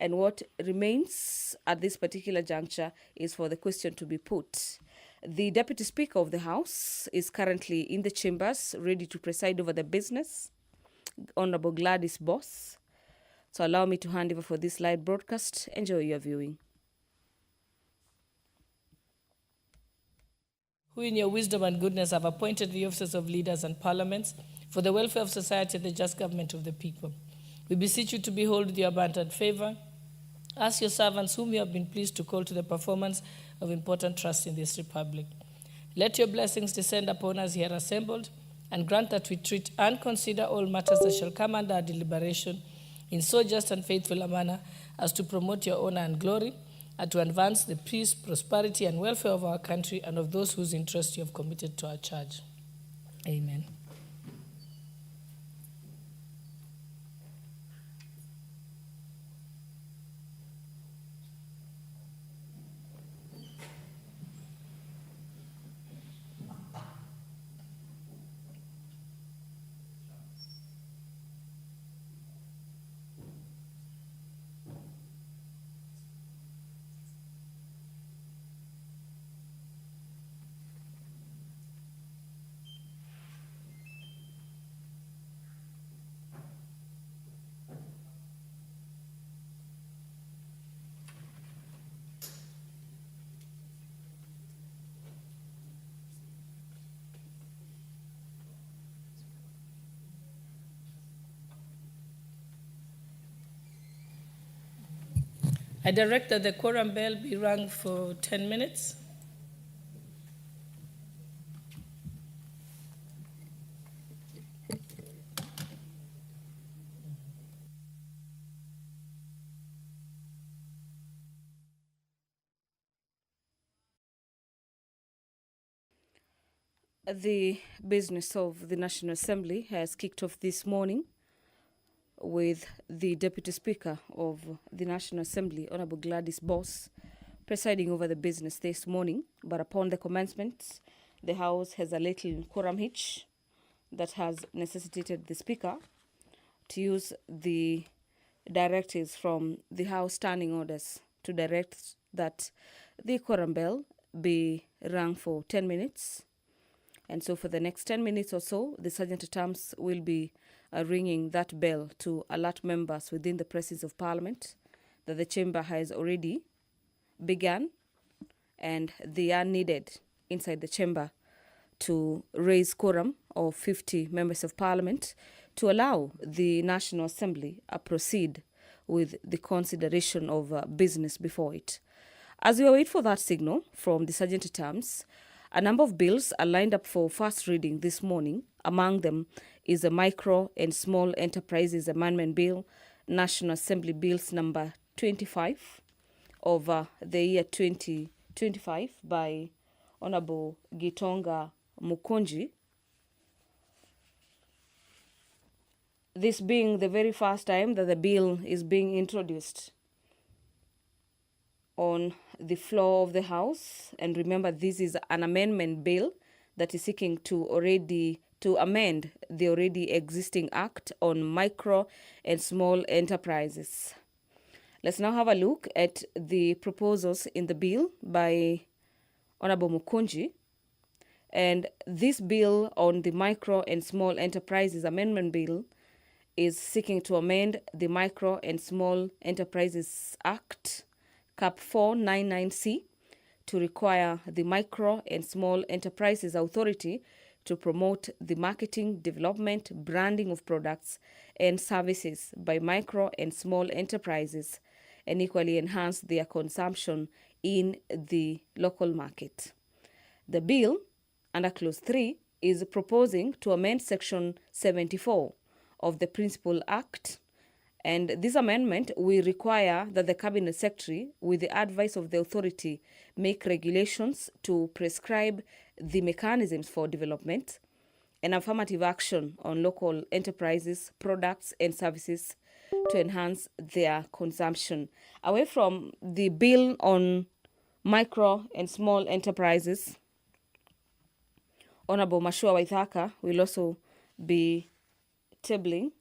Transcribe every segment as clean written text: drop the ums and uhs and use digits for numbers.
And what remains at this particular juncture is for the question to be put. The Deputy Speaker of the House is currently in the chambers, ready to preside over the business, Honorable Gladys Boss. So allow me to hand over for this live broadcast. Enjoy your viewing. Who in your wisdom and goodness have appointed the offices of leaders and parliaments for the welfare of society and the just government of the people. We beseech you to behold with your abundant favor as your servants whom you have been pleased to call to the performance of important trusts in this republic. Let your blessings descend upon us here assembled, and grant that we treat and consider all matters that shall come under our deliberation in so just and faithful a manner as to promote your honor and glory, and to advance the peace, prosperity, and welfare of our country and of those whose interest you have committed to our charge. Amen. I direct that the quorum bell be rung for 10 minutes. The business of the National Assembly has kicked off this morning with the Deputy Speaker of the National Assembly, Honorable Gladys Boss, presiding over the business this morning. But upon the commencement, the House has a little quorum hitch that has necessitated the Speaker to use the directives from the House Standing Orders to direct that the quorum bell be rung for 10 minutes. And so for the next 10 minutes or so, the Sergeant-at-Arms will be ringing that bell to alert members within the presence of Parliament that the chamber has already begun and they are needed inside the chamber to raise quorum of 50 members of Parliament to allow the National Assembly to proceed with the consideration of business before it. As we wait for that signal from the Sergeant-at-Arms, a number of bills are lined up for first reading this morning. Among them is the Micro and Small Enterprises Amendment Bill, National Assembly Bills number 25 of the year 2025 by Honorable Gitonga Mukonji. This being the very first time that the bill is being introduced on the floor of the House. And remember, this is an amendment bill that is seeking to amend the already existing Act on Micro and Small Enterprises. Let's now have a look at the proposals in the bill by Honorable Mukonji. And this bill on the Micro and Small Enterprises Amendment Bill is seeking to amend the Micro and Small Enterprises Act, Cap 499C, to require the Micro and Small Enterprises Authority to promote the marketing, development, branding of products and services by micro and small enterprises, and equally enhance their consumption in the local market. The bill, under Clause 3, is proposing to amend Section 74 of the Principal Act, and this amendment will require that the Cabinet Secretary, with the advice of the authority, make regulations to prescribe the mechanisms for development and affirmative action on local enterprises, products, and services to enhance their consumption. Away from the bill on micro and small enterprises, Honorable Mashua Waithaka will also be tabling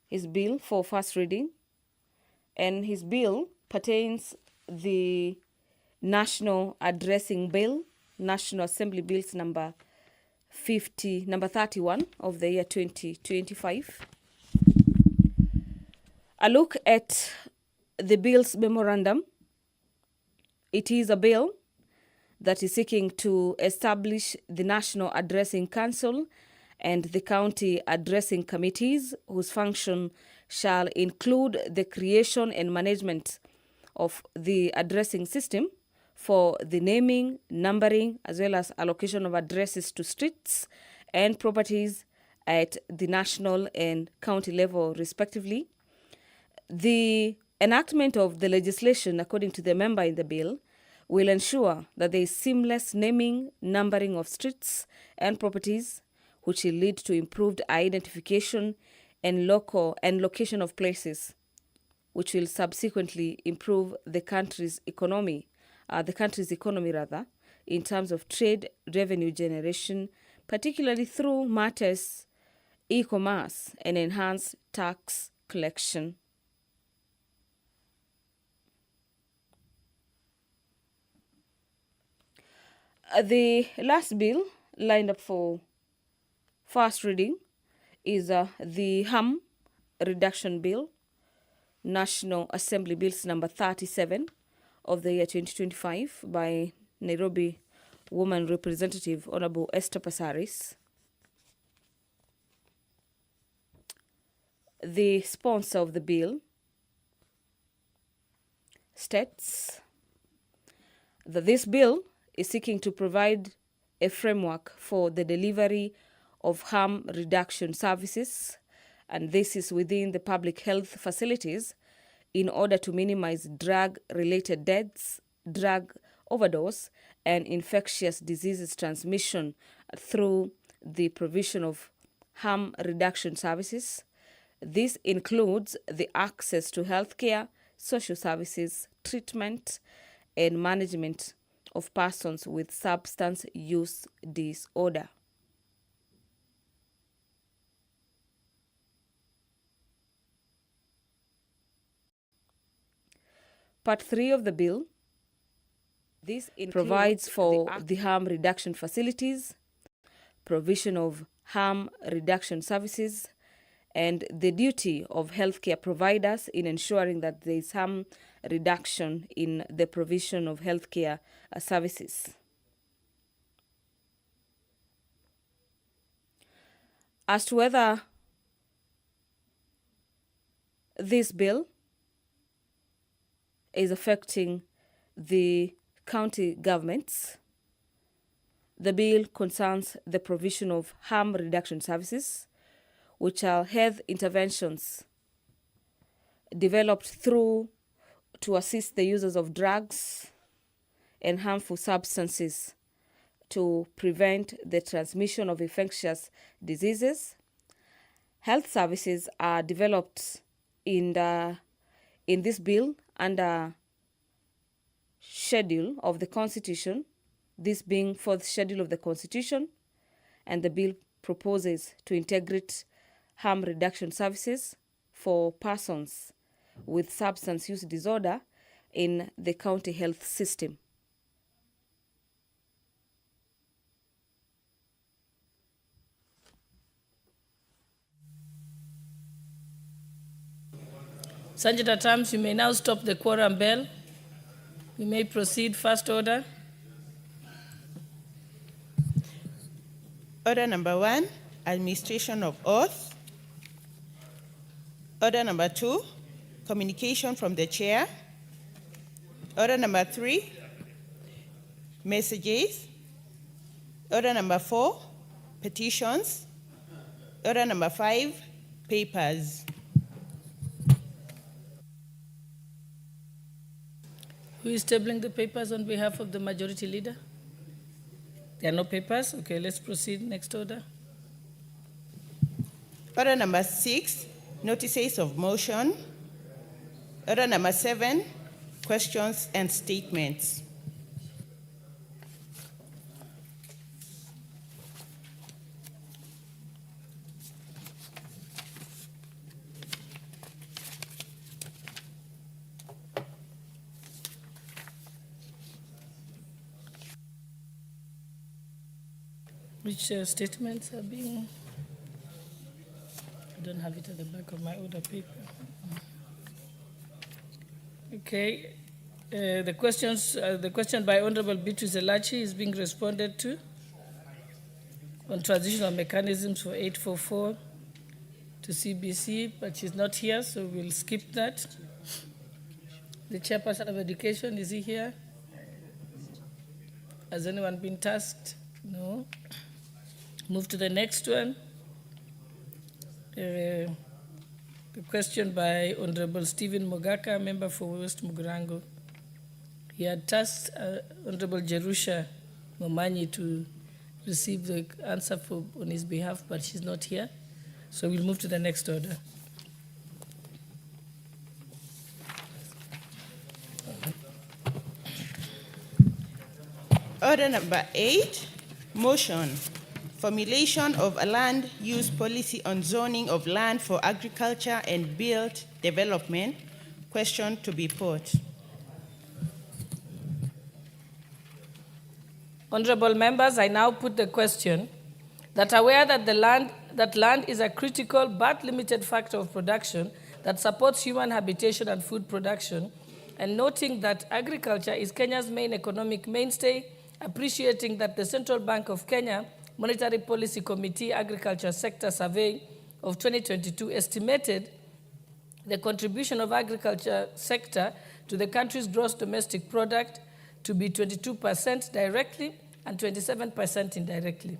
his bill for first reading, and his bill pertains the National Addressing Bill, National Assembly Bills number 31 of the year 2025. A look at the bill's memorandum. It is a bill that is seeking to establish the National Addressing Council and the county addressing committees, whose function shall include the creation and management of the addressing system for the naming, numbering, as well as allocation of addresses to streets and properties at the national and county level, respectively. The enactment of the legislation, according to the member in the bill, will ensure that there is seamless naming, numbering of streets and properties, which will lead to improved identification and location of places, which will subsequently improve the country's economy in terms of trade revenue generation, particularly through matters e-commerce and enhanced tax collection. The last bill lined up for first reading is the Harm Reduction Bill, National Assembly Bills number 37 of the year 2025 by Nairobi Woman Representative Honorable Esther Passaris. The sponsor of the bill states that this bill is seeking to provide a framework for the delivery of harm reduction services, and this is within the public health facilities, in order to minimize drug-related deaths, drug overdose, and infectious diseases transmission through the provision of harm reduction services. This includes the access to healthcare, social services, treatment, and management of persons with substance use disorder. Part 3 of the bill, this provides for the harm reduction facilities, provision of harm reduction services, and the duty of healthcare providers in ensuring that there is harm reduction in the provision of healthcare services. As to whether this bill is affecting the county governments, the bill concerns the provision of harm reduction services, which are health interventions developed to assist the users of drugs and harmful substances to prevent the transmission of infectious diseases. Health services are developed in this bill under schedule of the Constitution, this being fourth schedule of the Constitution, and the bill proposes to integrate harm reduction services for persons with substance use disorder in the county health system. Sergeant at Arms, you may now stop the quorum bell. You may proceed. First order. Order number 1, administration of oath. Order number 2, communication from the chair. Order number 3, messages. Order number 4, petitions. Order number 5, papers. Who is tabling the papers on behalf of the majority leader? There are no papers? Okay, let's proceed. Next order. Order number 6, notices of motion. Order number 7, questions and statements. Which statements are being... I don't have it at the back of my order paper. Okay. The question by Honorable Beatrice Elachi is being responded to on transitional mechanisms for 844 to CBC, but she's not here, so we'll skip that. The Chairperson of Education, is he here? Has anyone been tasked? No. Move to the next one. The question by Honorable Stephen Mogaka, member for West Mugurango. He had tasked Honorable Jerusha Momanyi to receive the answer on his behalf, but she's not here. So we'll move to the next order. Order number 8, motion. Formulation of a land use policy on zoning of land for agriculture and built development. Question to be put. Honorable members, I now put the question that aware that land is a critical but limited factor of production that supports human habitation and food production, and noting that agriculture is Kenya's main economic mainstay, appreciating that the Central Bank of Kenya Monetary Policy Committee Agriculture Sector Survey of 2022 estimated the contribution of agriculture sector to the country's gross domestic product to be 22% directly and 27% indirectly,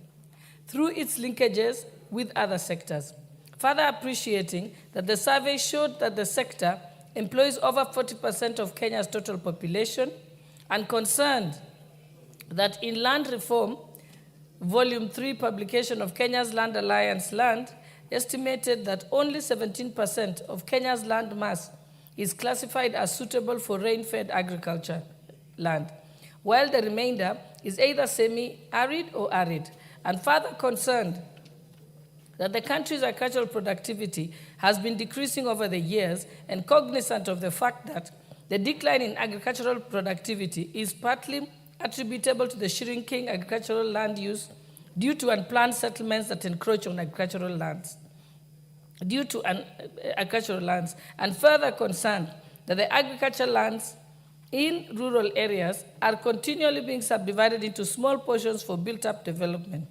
through its linkages with other sectors. Further appreciating that the survey showed that the sector employs over 40% of Kenya's total population, and concerned that in Land Reform, Volume 3 publication of Kenya's Land Alliance Land estimated that only 17% of Kenya's land mass is classified as suitable for rain-fed agriculture land, while the remainder is either semi-arid or arid, and further concerned that the country's agricultural productivity has been decreasing over the years, and cognizant of the fact that the decline in agricultural productivity is partly attributable to the shrinking agricultural land use due to unplanned settlements that encroach on agricultural lands, and further concerned that the agricultural lands in rural areas are continually being subdivided into small portions for built-up development,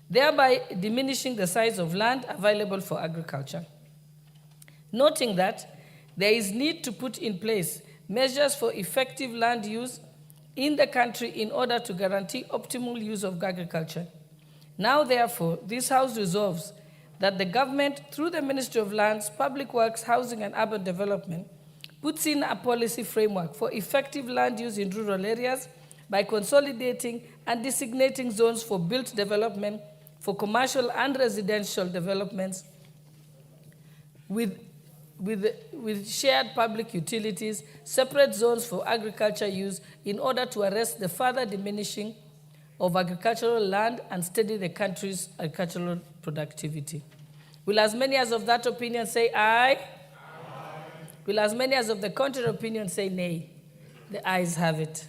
thereby diminishing the size of land available for agriculture. Noting that there is need to put in place measures for effective land use in the country in order to guarantee optimal use of agriculture. Now, therefore, this House resolves that the government, through the Ministry of Lands, Public Works, Housing and Urban Development, puts in a policy framework for effective land use in rural areas by consolidating and designating zones for built development for commercial and residential developments with shared public utilities, separate zones for agriculture use in order to arrest the further diminishing of agricultural land and steady the country's agricultural productivity. Will as many as of that opinion say aye? Aye. Will as many as of the contrary opinion say nay? The ayes have it.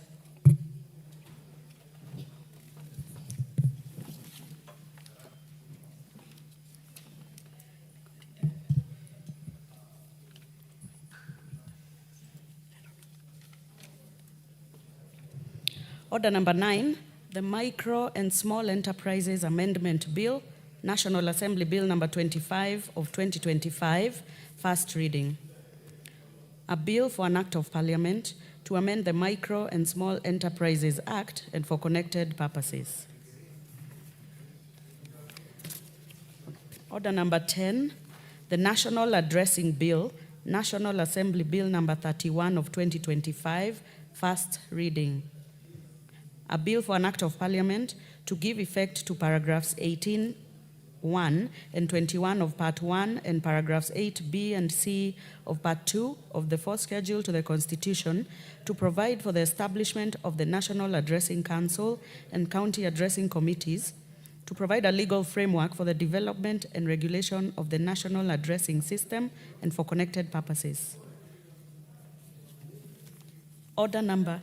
Order number 9, the Micro and Small Enterprises Amendment Bill, National Assembly Bill number 25 of 2025, first reading. A bill for an act of parliament to amend the Micro and Small Enterprises Act and for connected purposes. Order number 10, the National Addressing Bill, National Assembly Bill number 31 of 2025, first reading. A bill for an act of parliament to give effect to paragraphs 18(1) and 21 of Part 1 and paragraphs 8(b) and (c) of Part 2 of the fourth schedule to the Constitution to provide for the establishment of the National Addressing Council and County Addressing Committees, to provide a legal framework for the development and regulation of the National Addressing System and for connected purposes. Order number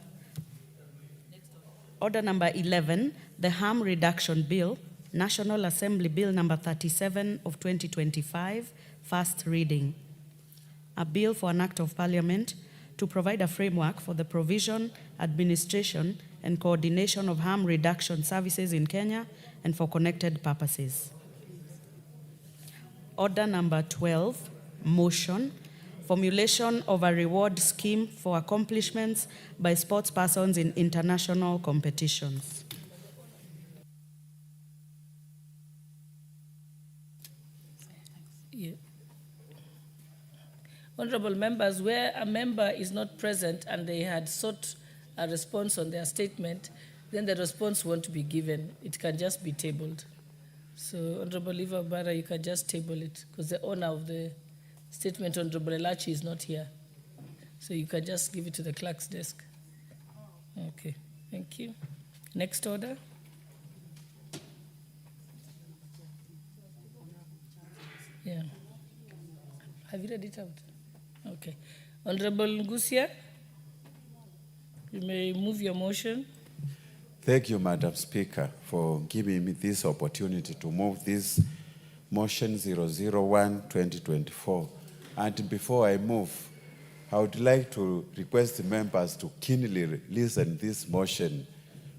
11, the Harm Reduction Bill, National Assembly Bill number 37 of 2025, first reading. A bill for an act of parliament to provide a framework for the provision, administration, and coordination of harm reduction services in Kenya and for connected purposes. Order number 12, motion, formulation of a reward scheme for accomplishments by sports persons in international competitions. Yeah. Honorable members, where a member is not present and they had sought a response on their statement, then the response won't be given. It can just be tabled. So, Honorable Eva Barra, you can just table it because the owner of the statement, Honorable Elachi, is not here. So you can just give it to the clerk's desk. Okay, thank you. Next order. Yeah. Have you read it out? Okay. Honorable Ngusia, you may move your motion. Thank you, Madam Speaker, for giving me this opportunity to move this motion 001-2024. And before I move, I would like to request the members to keenly listen to this motion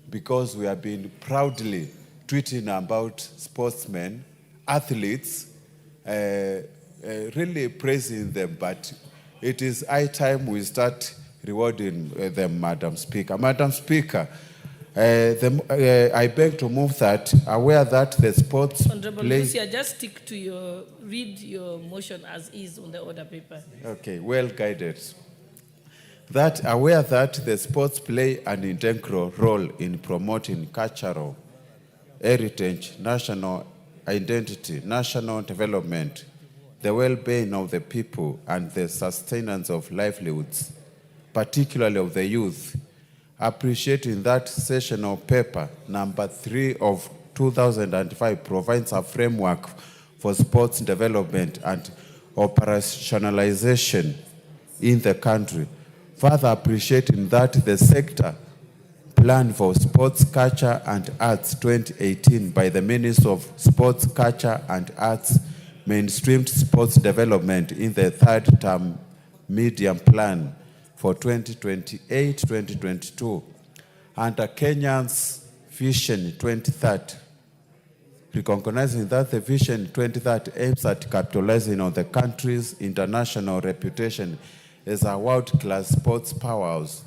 because we have been proudly tweeting about sportsmen, athletes, really praising them, but it is high time we start rewarding them, Madam Speaker. Madam Speaker, I beg to move that, aware that the sports Honorable Lucia, just stick to read your motion as is on the order paper. Okay, well guided. That aware that the sports play an integral role in promoting cultural heritage, national identity, national development, the well-being of the people, and the sustenance of livelihoods, particularly of the youth. Appreciating that sessional paper number 3 of 2005 provides a framework for sports development and operationalization in the country. Further appreciating that the sector plan for Sports, Culture and Arts 2018 by the Ministry of Sports, Culture and Arts mainstreamed sports development in the third term medium plan for 2028-2022 under Kenya's Vision 2030, recognizing that the Vision 2030 aims at capitalizing on the country's international reputation as a world-class sports powerhouse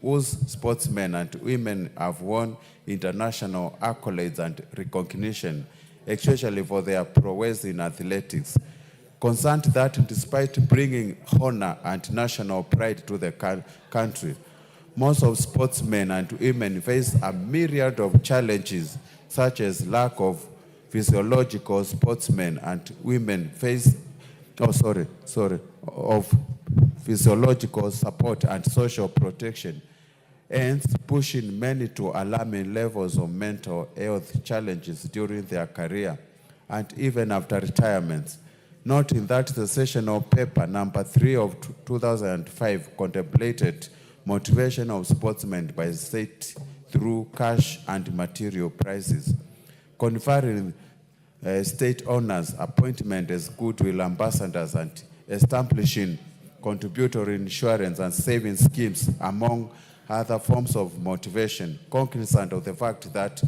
whose sportsmen and women have won international accolades and recognition, especially for their prowess in athletics. Concerned that despite bringing honor and national pride to the country, most of sportsmen and women face a myriad of challenges, such as lack of physiological sportsmen and women face, of physiological support and social protection, hence pushing many to alarming levels of mental health challenges during their career and even after retirement. Noting that the sessional paper number 3 of 2005 contemplated motivation of sportsmen by state through cash and material prizes, conferring state owners appointment as goodwill ambassadors and establishing contributory insurance and saving schemes among other forms of motivation, cognizant of the fact that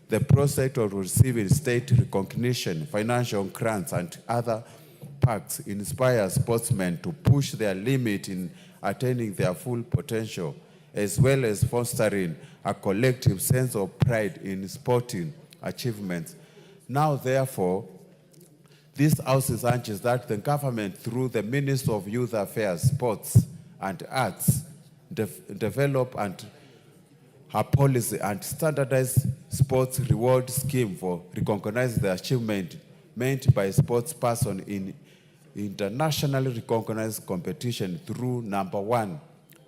the prospect of receiving state recognition, financial grants, and other perks inspire sportsmen to push their limit in attaining their full potential, as well as fostering a collective sense of pride in sporting achievements. Now, therefore, this House urges that the government, through the Ministry of Youth Affairs, Sports and Arts, develop a policy and standardized sports reward scheme for recognizing the achievement made by sports person in internationally recognized competition through number 1,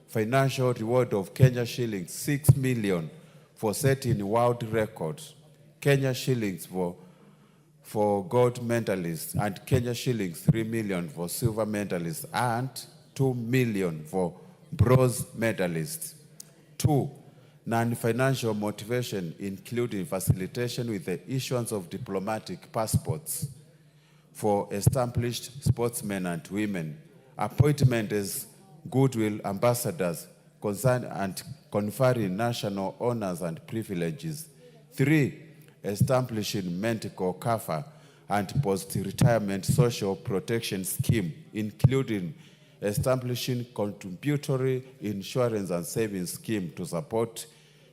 financial reward of Kenya shillings 6 million for setting world records, Kenya shillings for gold medalists, and Kenya shillings 3 million for silver medalists, and 2 million for bronze medalists. 2, non-financial motivation, including facilitation with the issuance of diplomatic passports for established sportsmen and women, appointment as goodwill ambassadors, concern and conferring national honors and privileges. 3, establishing medical cover and post-retirement social protection scheme, including establishing contributory insurance and savings scheme to support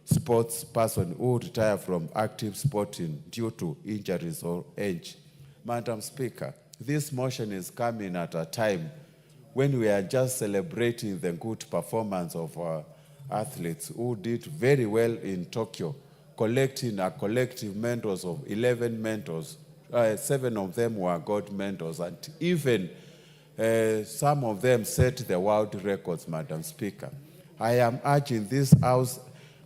sports persons who retire from active sporting due to injuries or age. Madam Speaker, this motion is coming at a time when we are just celebrating the good performance of our athletes who did very well in Tokyo, collecting a collective mentors of 11 mentors. 7 of them were gold mentors, and even some of them set the world records, Madam Speaker. I am urging this House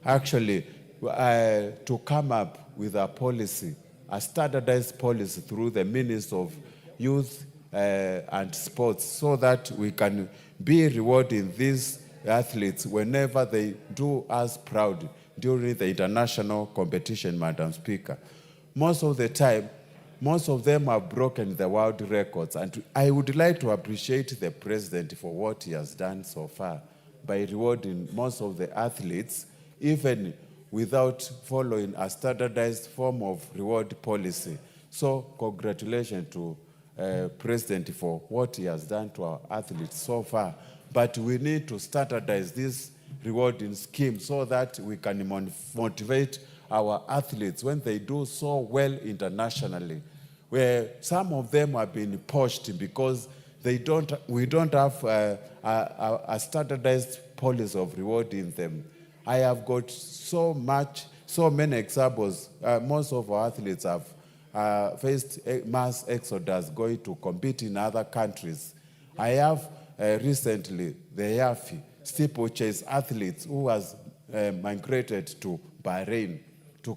actually to come up with a policy, a standardized policy through the Minister of Youth and Sports, so that we can be rewarding these athletes whenever they do us proud during the international competition, Madam Speaker. Most of the time, most of them have broken the world records, and I would like to appreciate the President for what he has done so far by rewarding most of the athletes, even without following a standardized form of reward policy. So congratulations to President for what he has done to our athletes so far. But we need to standardize this rewarding scheme so that we can motivate our athletes when they do so well internationally, where some of them have been pushed because we don't have a standardized policy of rewarding them. I have got so many examples. Most of our athletes have faced mass exodus going to compete in other countries. I have recently the Yafi steeplechase athletes who has migrated to Bahrain to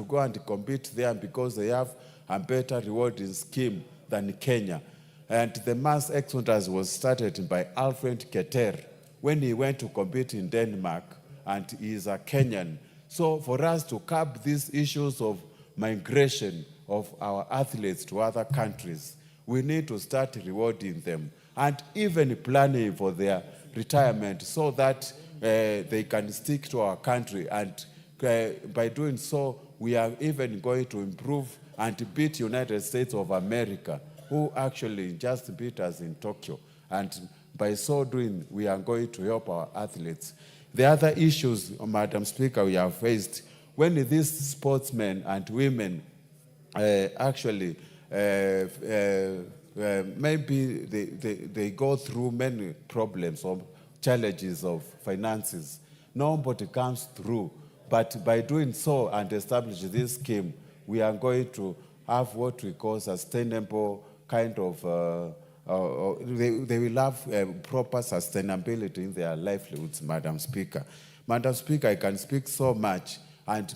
go and compete there because they have a better rewarding scheme than Kenya. And the mass exodus was started by Alfred Keter when he went to compete in Denmark, and he is a Kenyan. So for us to curb these issues of migration of our athletes to other countries, we need to start rewarding them and even planning for their retirement so that they can stick to our country. And by doing so, we are even going to improve and beat United States of America, who actually just beat us in Tokyo. And by so doing, we are going to help our athletes. The other issues, Madam Speaker, we have faced, when these sportsmen and women actually maybe they go through many problems or challenges of finances, nobody comes through. But by doing so and establishing this scheme, we are going to have what we call sustainable kind of, they will have proper sustainability in their livelihoods, Madam Speaker. Madam Speaker, I can speak so much, and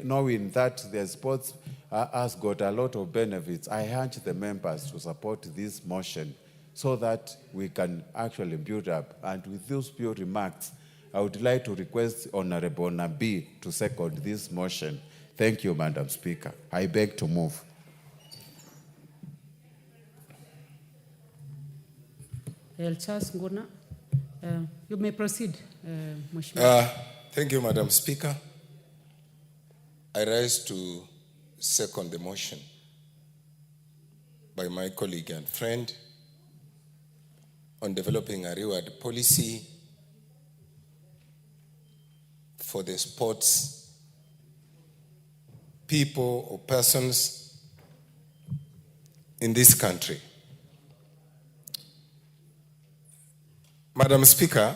knowing that the sports has got a lot of benefits, I urge the members to support this motion so that we can actually build up. And with those few remarks, I would like to request Honorable Nabi to second this motion. Thank you, Madam Speaker. I beg to move. Charles Nguna, you may proceed, Mheshimiwa. Thank you, Madam Speaker. I rise to second the motion by my colleague and friend on developing a reward policy for the sports people or persons in this country. Madam Speaker,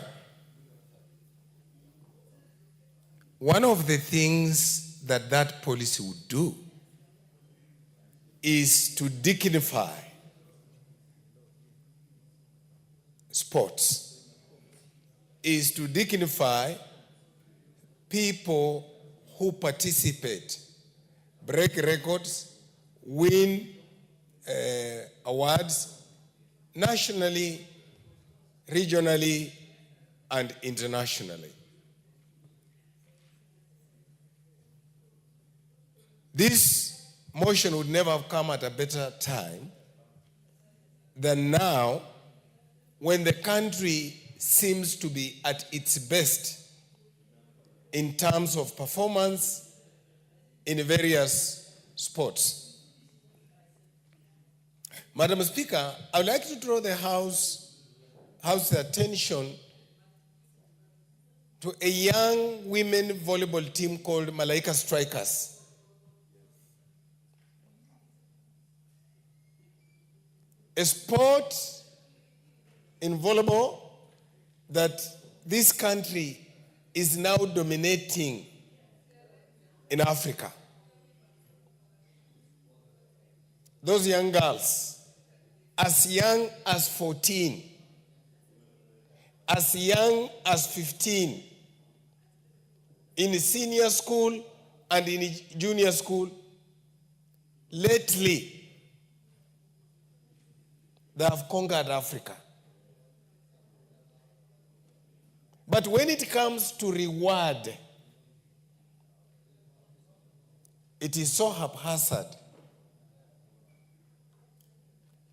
one of the things that policy would do is to dignify sports, is to dignify people who participate, break records, win awards nationally, regionally, and internationally. This motion would never have come at a better time than now, when the country seems to be at its best in terms of performance in various sports. Madam Speaker, I would like to draw the House's attention to a young women volleyball team called Malaika Strikers. A sport in volleyball that this country is now dominating in Africa. Those young girls, as young as 14, as young as 15, in senior school and in junior school, lately, they have conquered Africa. But when it comes to reward, it is so haphazard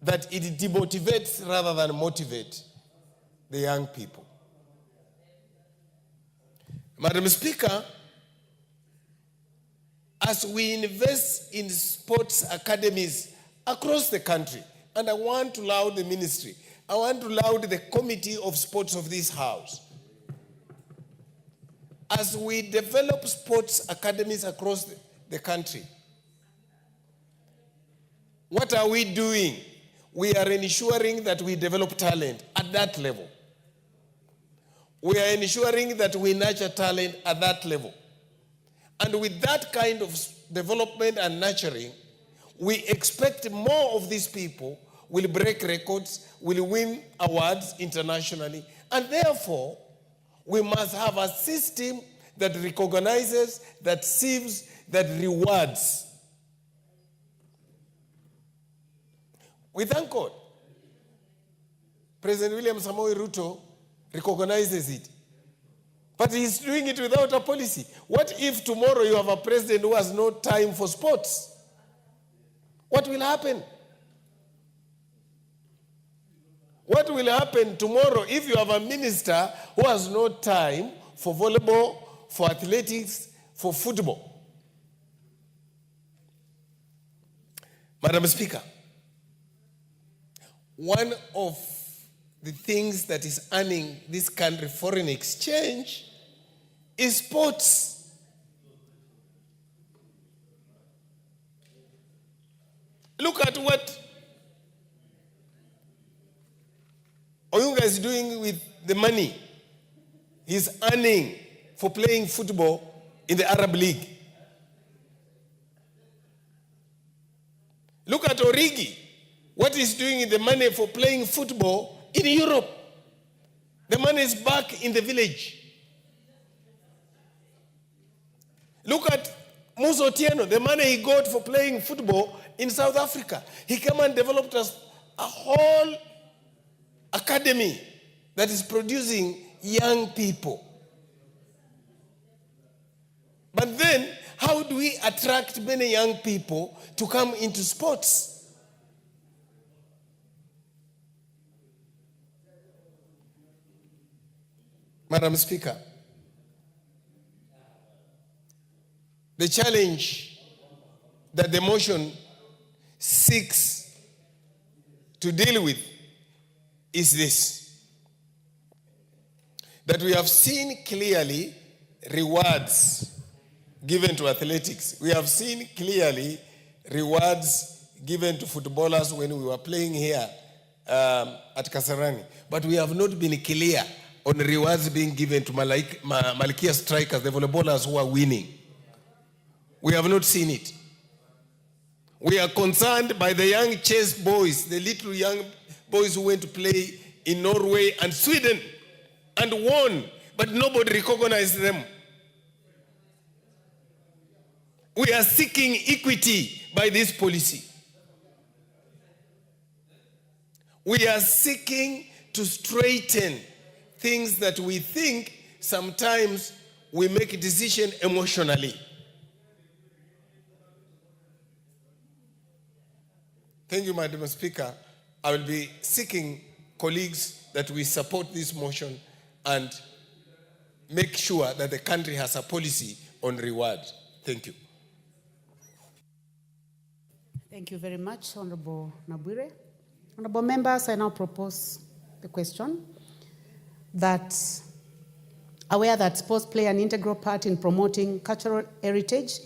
that it demotivates rather than motivate the young people. Madam Speaker, as we invest in sports academies across the country, and I want to laud the ministry, I want to laud the Committee of Sports of this House, as we develop sports academies across the country, what are we doing? We are ensuring that we develop talent at that level. We are ensuring that we nurture talent at that level. And with that kind of development and nurturing, we expect more of these people will break records, will win awards internationally, and therefore, we must have a system that recognizes, that sees, that rewards. We thank God. President William Samoei Ruto recognizes it. But he's doing it without a policy. What if tomorrow you have a president who has no time for sports? What will happen? What will happen tomorrow if you have a minister who has no time for volleyball, for athletics, for football? Madam Speaker, one of the things that is earning this country foreign exchange is sports. Look at what Oyunga is doing with the money he's earning for playing football in the Arab League. Look at Origi, what he's doing with the money for playing football in Europe. The money is back in the village. Look at Musa Otieno, the money he got for playing football in South Africa. He came and developed a whole academy that is producing young people. But then, how do we attract many young people to come into sports? Madam Speaker, the challenge that the motion seeks to deal with is this: that we have seen clearly rewards given to athletics. We have seen clearly rewards given to footballers when we were playing here at Kasarani. But we have not been clear on rewards being given to Malkia Strikers, the volleyballers who are winning. We have not seen it. We are concerned by the young chess boys, the little young boys who went to play in Norway and Sweden and won, but nobody recognized them. We are seeking equity by this policy. We are seeking to straighten things that we think sometimes we make a decision emotionally. Thank you, Madam Speaker. I will be seeking colleagues that we support this motion and make sure that the country has a policy on reward. Thank you. Thank you very much, Honorable Nabwire. Honorable members, I now propose the question that, aware that sports play an integral part in promoting cultural heritage,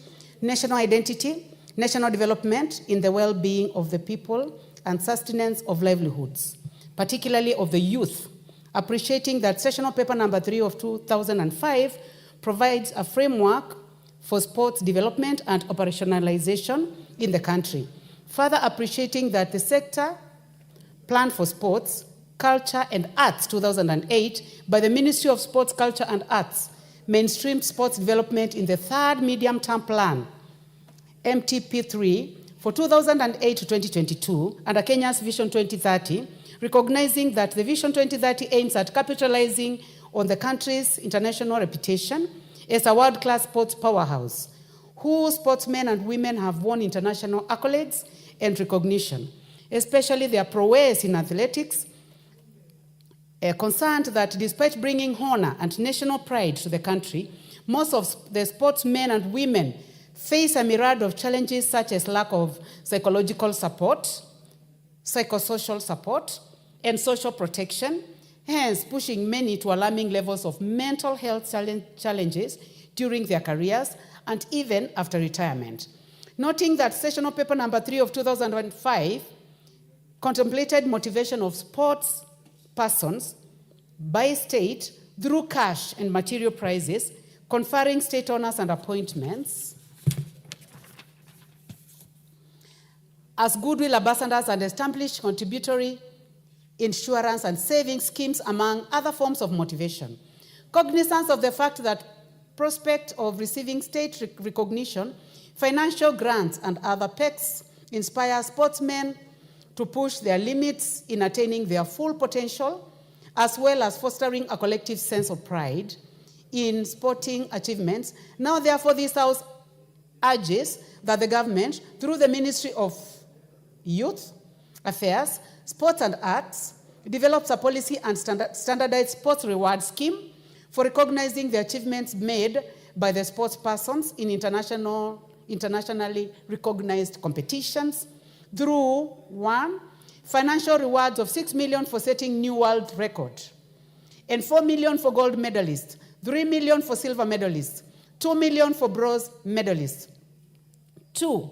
national identity, national development in the well-being of the people and sustenance of livelihoods, particularly of the youth, appreciating that Sessional Paper number 3 of 2005 provides a framework for sports development and operationalization in the country. Further appreciating that the sector Plan for Sports, Culture and Arts 2008 by the Ministry of Sports, Culture and Arts mainstreamed sports development in the third medium-term plan, MTP3, for 2008 to 2022 under Kenya's Vision 2030, recognizing that the Vision 2030 aims at capitalizing on the country's international reputation as a world-class sports powerhouse, whose sportsmen and women have won international accolades and recognition, especially their prowess in athletics, concerned that despite bringing honor and national pride to the country, most of the sportsmen and women face a myriad of challenges such as lack of psychological support, psychosocial support, and social protection, hence pushing many to alarming levels of mental health challenges during their careers and even after retirement. Noting that Sessional Paper number 3 of 2005 contemplated motivation of sports persons by state through cash and material prizes, conferring state honors and appointments as goodwill ambassadors and established contributory insurance and savings schemes, among other forms of motivation. Cognizance of the fact that prospect of receiving state recognition, financial grants, and other perks inspire sportsmen to push their limits in attaining their full potential, as well as fostering a collective sense of pride in sporting achievements. Now, therefore, this House urges that the government, through the Ministry of Youth Affairs, Sports and Arts, develops a policy and standardized sports reward scheme for recognizing the achievements made by the sports persons in internationally recognized competitions through 1, financial rewards of 6 million for setting new world record, and 4 million for gold medalists, 3 million for silver medalists, 2 million for bronze medalists. 2,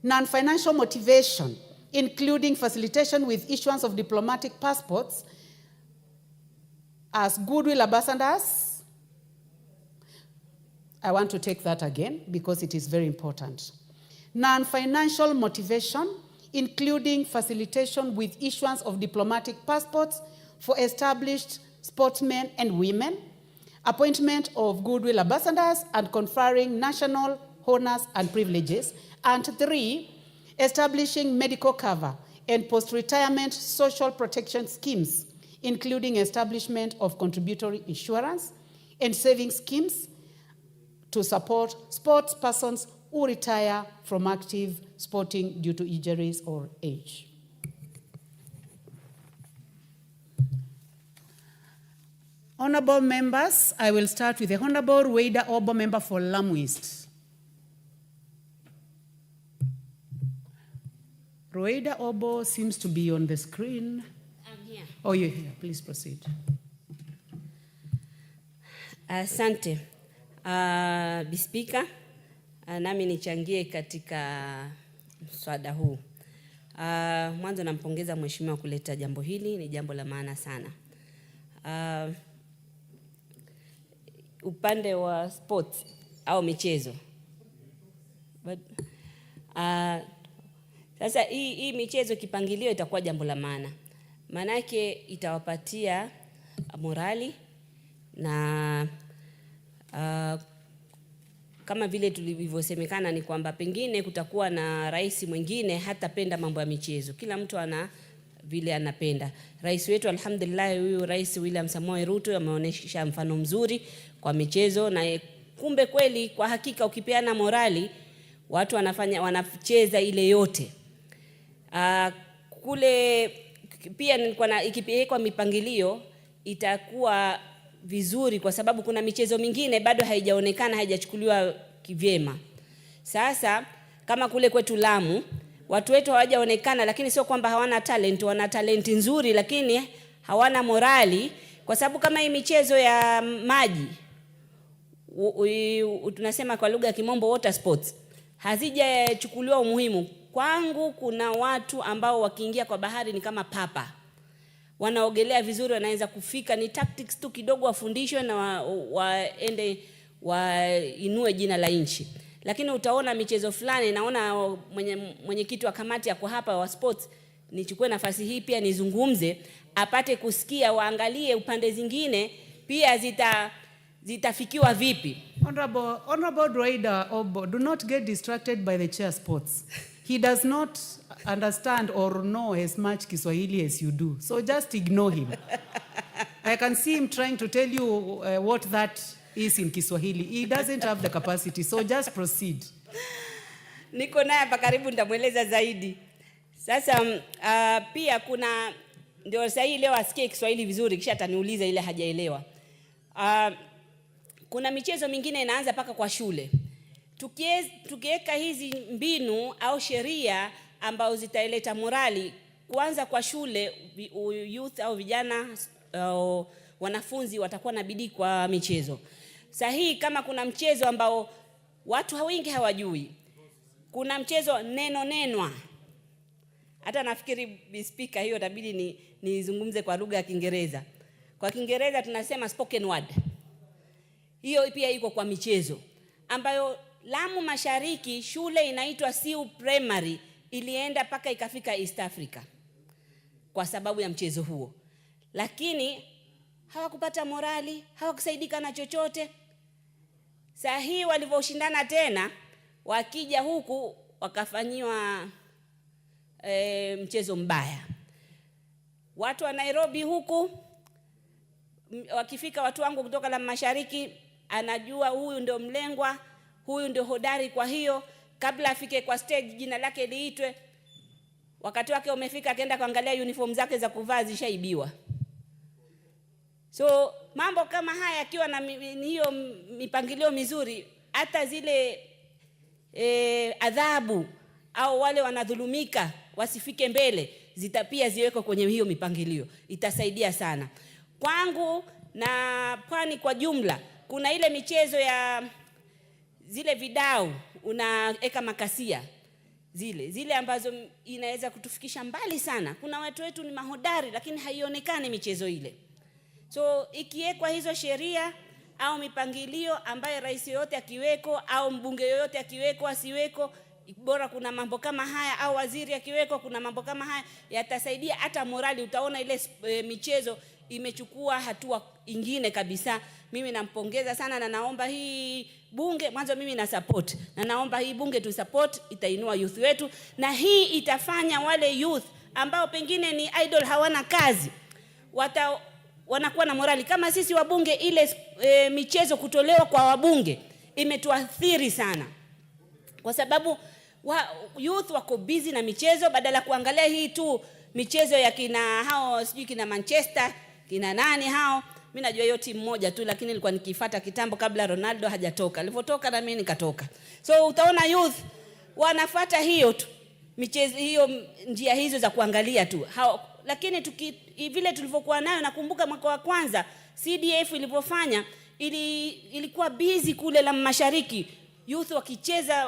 non-financial motivation, including facilitation with issuance of diplomatic passports as goodwill ambassadors. I want to take that again because it is very important. Non-financial motivation, including facilitation with issuance of diplomatic passports for established sportsmen and women, appointment of goodwill ambassadors, and conferring national honors and privileges. And 3, establishing medical cover and post-retirement social protection schemes, including establishment of contributory insurance and savings schemes to support sports persons who retire from active sporting due to injuries or age. Honorable members, I will start with the Honorable Rueda Obo, member for Lamu East. Rueda Obo seems to be on the screen. I'm here. Oh, you're here. Please proceed. Asante. Bispika, nami nichangie katika mswada huu. Mwanzo nampongeza mheshimiwa kuleta jambo hili, ni jambo la maana sana. Upande wa sports au michezo. Sasa hii michezo kipangilio itakuwa jambo la maana. Manake itawapatia morali na kama vile tulivyosemekana ni kwamba pengine kutakuwa na rais mwingine hatapenda mambo ya michezo. Kila mtu ana vile anapenda. Rais wetu alhamdulillah, huyu Rais William Samoei Ruto ameonyesha mfano mzuri kwa michezo, na kumbe kweli kwa hakika ukipeana morali watu wanacheza ile yote. Kule pia nilikuwa ikipelekwa mipangilio itakuwa vizuri, kwa sababu kuna michezo mingine bado haijaonekana, haijachukuliwa kivyema. Sasa kama kule kwetu Lamu, watu wetu hawajaonekana, lakini sio kwamba hawana talent, wana talent nzuri, lakini hawana morali, kwa sababu kama hii michezo ya maji, tunasema kwa lugha ya Kimombo water sports, hazijachukuliwa umuhimu. Kwangu kuna watu ambao wakiingia kwa bahari ni kama papa. Wanaogelea vizuri, wanaweza kufika, ni tactics tu kidogo wafundishwe na waende wainue jina la nchi. Lakini utaona michezo fulani, naona mwenyekiti wa kamati yako hapa wa sports, nichukue nafasi hii pia nizungumze, apate kusikia, waangalie upande zingine pia zitafikiwa vipi. Honorable Droida Obo, do not get distracted by the chair sports. He does not understand or know as much Kiswahili as you do. So just ignore him. I can see him trying to tell you what that is in Kiswahili. He doesn't have the capacity, so just proceed. Niko naye hapa karibu, nitamweleza zaidi. Sasa pia kuna, ndio sasa hii leo asikie Kiswahili vizuri, kisha ataniuliza ile hajaelewa. Kuna michezo mingine inaanza paka kwa shule. Tukiweka hizi mbinu au sheria ambao zitaileta morali kwanza kwa shule, youth au vijana wanafunzi watakuwa na bidii kwa michezo. Sahihi, kama kuna mchezo ambao watu wengi hawajui, kuna mchezo nenwa. Hata nafikiri speaker hiyo itabidi nizungumze kwa lugha ya Kiingereza. Kwa Kiingereza tunasema spoken word. Hiyo pia iko kwa michezo ambayo Lamu Mashariki shule inaitwa Siu Primary ilienda paka ikafika East Africa kwa sababu ya mchezo huo. Lakini hawakupata morali, hawakusaidika na chochote. Sahihi, walivyoshindana tena, wakija huku wakafanyiwa mchezo mbaya. Watu wa Nairobi huku, wakifika watu wangu kutoka Lamu Mashariki, anajua huyu ndio mlengwa, huyu ndio hodari, kwa hiyo kabla afike kwa stage jina lake liitwe, wakati wake umefika, akaenda kuangalia uniform zake za kuvaa zishaibiwa. So mambo kama haya akiwa na hiyo mipangilio mizuri, hata zile adhabu au wale wanadhulumika wasifike mbele, pia ziwekwe kwenye hiyo mipangilio, itasaidia sana. Kwangu na Pwani kwa jumla, kuna ile michezo ya zile vidau, unaeka makasia, zile ambazo inaweza kutufikisha mbali sana. Kuna watu wetu ni mahodari, lakini haionekani michezo ile. So ikiwekwa hizo sheria au mipangilio ambayo rais yoyote akiweko au mbunge yoyote akiweko asiweko, bora kuna mambo kama haya, au waziri akiweko kuna mambo kama haya, yatasaidia hata morali. Utaona ile michezo imechukua hatua ingine kabisa. Mimi nampongeza sana, na naomba hii bunge, mwanzo mimi na support, na naomba hii bunge tu support, itainua youth wetu, na hii itafanya wale youth ambao pengine ni idol, hawana kazi, wanakuwa na morali. Kama sisi wabunge, ile michezo kutolewa kwa wabunge imetuathiri sana, kwa sababu youth wako busy na michezo, badala kuangalia hii tu michezo ya kina hao sijui kina Manchester, kina nani hao. Mimi najua hiyo timu moja tu, lakini nilikuwa nikifuata kitambo kabla Ronaldo hajatoka. Alipotoka na mimi nikatoka. So utaona youth wanafuata hiyo tu michezo, hiyo njia hizo za kuangalia tu. Lakini vile tulivyokuwa nayo, nakumbuka mwaka wa kwanza CDF ilipofanya, ilikuwa busy kule Lamu Mashariki, youth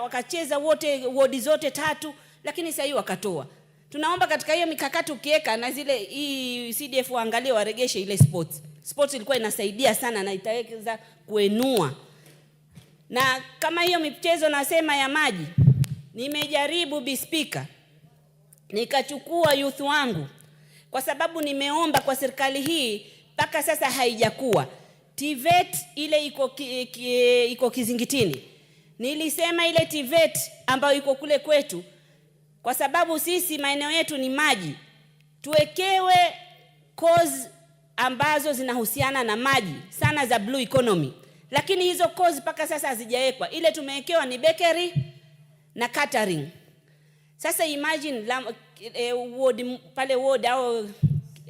wakacheza wote wodi zote 3, lakini sasa hiyo wakatoa. Tunaomba katika hiyo mikakati ukiweka na zile hii CDF waangalie, waregeshe ile sports ilikuwa inasaidia sana na itaweza kuenua. Na kama hiyo michezo nasema ya maji, nimejaribu speaker, nikachukua youth wangu, kwa sababu nimeomba kwa serikali hii mpaka sasa haijakuwa. TVET ile iko Kizingitini. Nilisema ile TVET ambayo iko kule kwetu, kwa sababu sisi maeneo yetu ni maji, tuwekewe course ambazo zinahusiana na maji sana za blue economy. Lakini hizo course mpaka sasa hazijawekwa. Ile tumewekewa ni bakery na catering. Sasa imagine ward pale ward au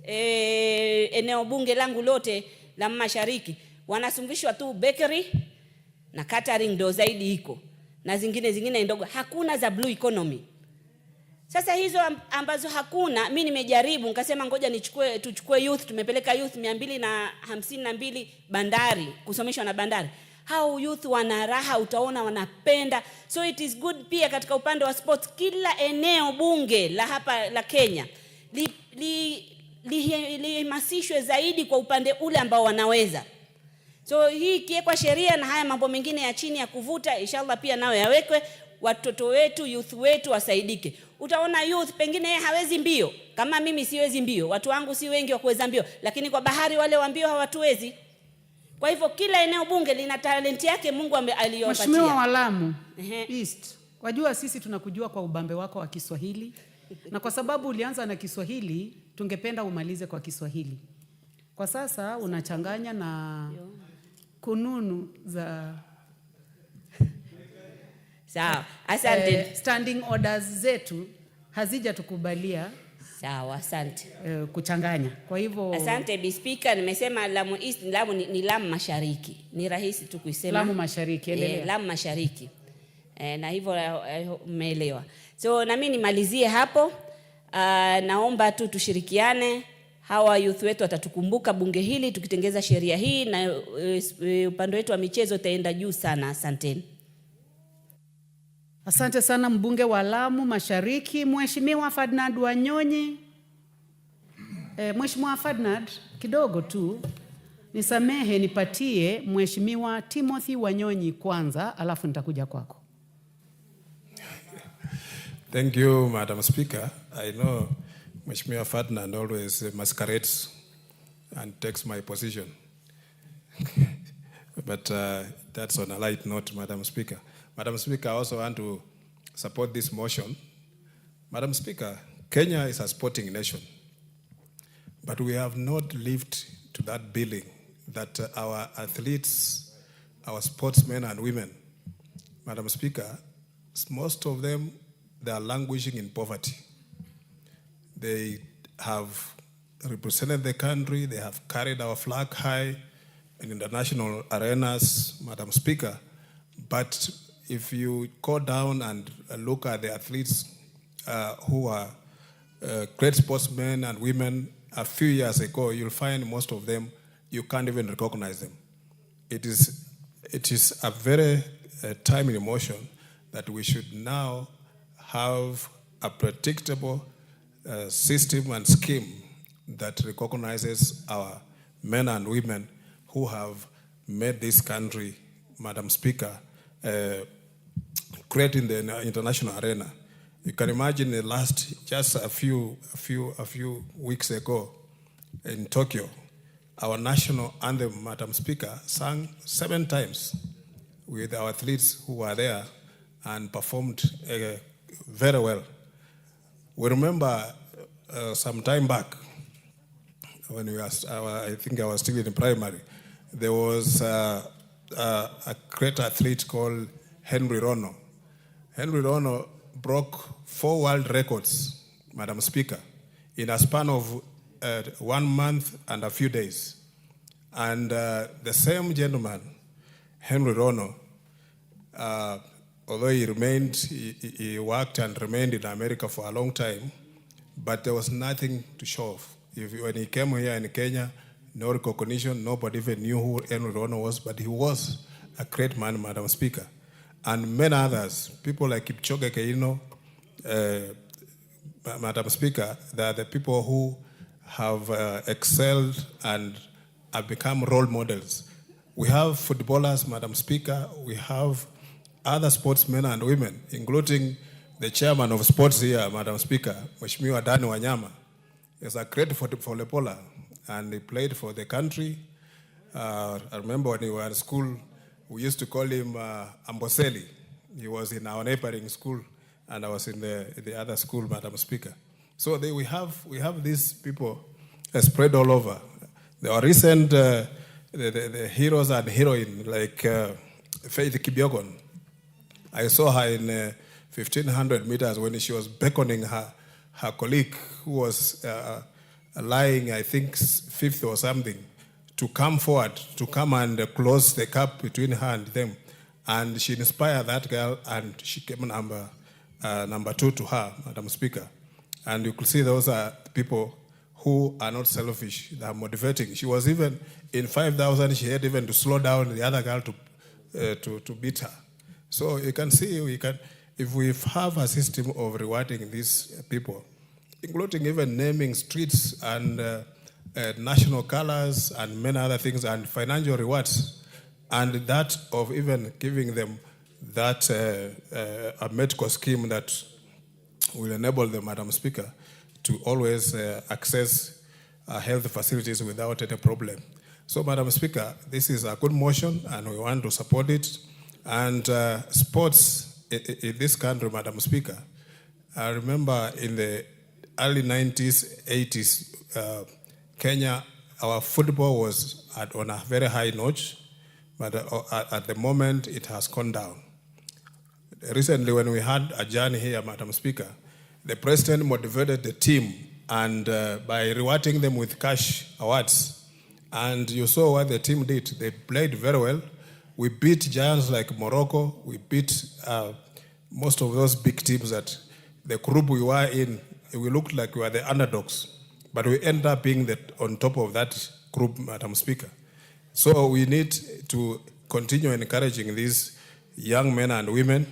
eneo bunge langu lote la Mashariki wanasumbishwa tu bakery na catering ndo zaidi iko, na zingine ndogo, hakuna za blue economy. Sasa hizo ambazo hakuna, mimi nimejaribu nikasema ngoja tuchukue youth, tumepeleka youth 252 bandari kusomeshwa na bandari. Hao youth wana raha, utaona wanapenda. So it is good pia katika upande wa sports, kila eneo bunge la hapa la Kenya lihamasishwe zaidi kwa upande ule ambao wanaweza. So hii kiwekwa sheria na haya mambo mengine ya chini ya kuvuta, inshallah pia nao yawekwe, watoto wetu, youth wetu wasaidike. Utaona youth pengine yeye hawezi mbio, kama mimi siwezi mbio, watu wangu si wengi wa kuweza mbio, lakini kwa bahari wale wa mbio hawatuwezi. Kwa hivyo kila eneo bunge lina talenti yake Mungu aliyopatia. Mheshimiwa wa Lamu East, wajua sisi tunakujua kwa ubambe wako wa Kiswahili. Na kwa sababu ulianza na Kiswahili, tungependa umalize kwa Kiswahili. Kwa sasa unachanganya na kununu za sawa. Asante. Standing orders zetu hazijatukubalia. Sawa, asante. Kuchanganya. Kwa hivyo asante Bi Speaker, nimesema Lamu East, Lamu ni Lamu Mashariki. Ni rahisi tu kuisema. Lamu Mashariki, endelea. Lamu Mashariki. Na hivyo umeelewa. So na mimi nimalizie hapo. Naomba tu tushirikiane. Hawa youth wetu watatukumbuka bunge hili tukitengeza sheria hii, na upande wetu wa michezo utaenda juu sana. Asanteni. Asante sana mbunge wa Lamu Mashariki, Mheshimiwa Ferdinand Wanyonyi. Mheshimiwa Ferdinand, kidogo tu nisamehe, nipatie Mheshimiwa Timothy Wanyonyi kwanza, alafu nitakuja kwako. Thank you, Madam Speaker. I know Mheshimiwa Ferdinand always masquerades and takes my position. But that's on a light note, Madam Speaker. Madam Speaker, I also want to support this motion. Madam Speaker, Kenya is a sporting nation, but we have not lived to that billing that our athletes, our sportsmen and women, Madam Speaker, most of them, they are languishing in poverty. They have represented the country, they have carried our flag high in international arenas, Madam Speaker, but if you go down and look at the athletes who are great sportsmen and women a few years ago, you'll find most of them, you can't even recognize them. It is a very timely motion that we should now have a predictable system and scheme that recognizes our men and women who have made this country, Madam Speaker, great in the international arena. You can imagine just a few weeks ago in Tokyo, our national anthem, Madam Speaker, sang 7 times with our athletes who were there and performed very well. We remember some time back when I think I was still in primary, there was a great athlete called Henry Rono. Henry Rono broke 4 world records, Madam Speaker, in a span of 1 month and a few days. And the same gentleman, Henry Rono, although he worked and remained in America for a long time, but there was nothing to show off. When he came here in Kenya, no recognition, nobody even knew who Henry Rono was, but he was a great man, Madam Speaker. And many others, people like Kipchoge Keino, Madam Speaker, they are the people who have excelled and have become role models. We have footballers, Madam Speaker, we have other sportsmen and women, including the chairman of sports here, Madam Speaker, Mheshimiwa Dani Wanyama. He's a great volleyballer, and he played for the country. I remember when we were in school, we used to call him Amboseli. He was in our neighboring school, and I was in the other school, Madam Speaker. So we have these people spread all over. There are recent the heroes and heroines like Faith Kipyegon. I saw her in 1,500 meters when she was beckoning her her colleague who was lying, I think, fifth or something, to come forward, to come and close the gap between her and them. And she inspired that girl, and she came number 2 to her, Madam Speaker. And you could see those are people who are not selfish, they are motivating. She was even, in 5,000, she had even to slow down the other girl to beat her. So you can see, if we have a system of rewarding these people, including even naming streets and national colors and many other things and financial rewards, and that of even giving them that a medical scheme that will enable them, Madam Speaker, to always access health facilities without any problem. So, Madam Speaker, this is a good motion and we want to support it. And sports in this country, Madam Speaker, I remember in the early 90s, 80s, Kenya, our football was on a very high notch, but at the moment it has gone down. Recently, when we had a journey here, Madam Speaker, the president motivated the team and by rewarding them with cash awards. And you saw what the team did. They played very well. We beat giants like Morocco. We beat most of those big teams that the group we were in, we looked like we were the underdogs. But we ended up being on top of that group, Madam Speaker. So we need to continue encouraging these young men and women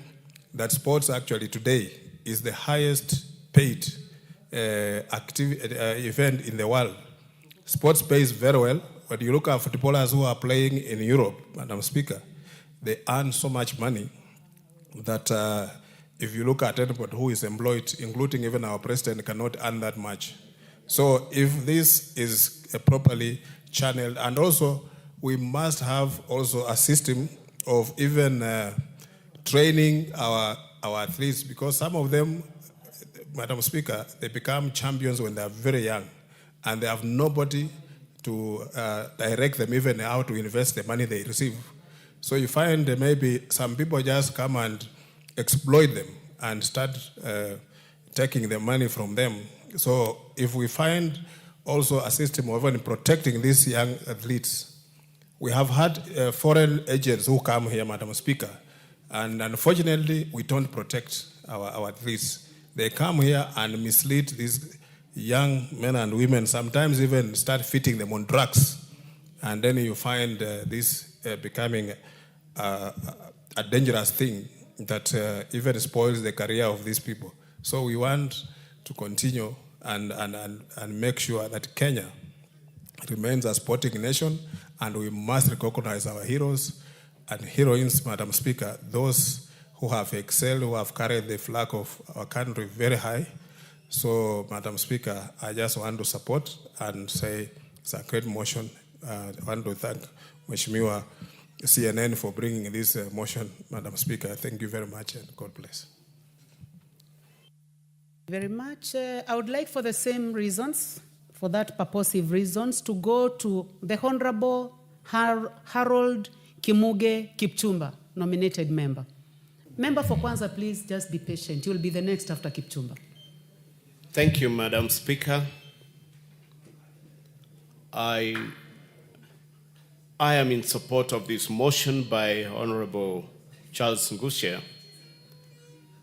that sports actually today is the highest paid event in the world. Sports pays very well. When you look at footballers who are playing in Europe, Madam Speaker, they earn so much money that if you look at anybody who is employed, including even our president, cannot earn that much. So if this is properly channeled, and also we must have also a system of even training our athletes, because some of them, Madam Speaker, they become champions when they are very young, and they have nobody to direct them even how to invest the money they receive. So you find maybe some people just come and exploit them and start taking the money from them. So if we find also a system of even protecting these young athletes, we have had foreign agents who come here, Madam Speaker, and unfortunately we don't protect our athletes. They come here and mislead these young men and women, sometimes even start fitting them on drugs. And then you find this becoming a dangerous thing that even spoils the career of these people. So we want to continue and make sure that Kenya remains a sporting nation, and we must recognize our heroes and heroines, Madam Speaker, those who have excelled, who have carried the flag of our country very high. So, Madam Speaker, I just want to support and say it's a great motion. I want to thank Mheshimiwa CNN for bringing this motion, Madam Speaker. Thank you very much, and God bless. Very much. I would like, for the same reasons, for that purposive reasons, to go to the Honorable Harold Kimuge Kipchumba, nominated member. Member for Kwanza, please just be patient. You will be the next after Kipchumba. Thank you, Madam Speaker. I am in support of this motion by Honorable Charles Ngusha,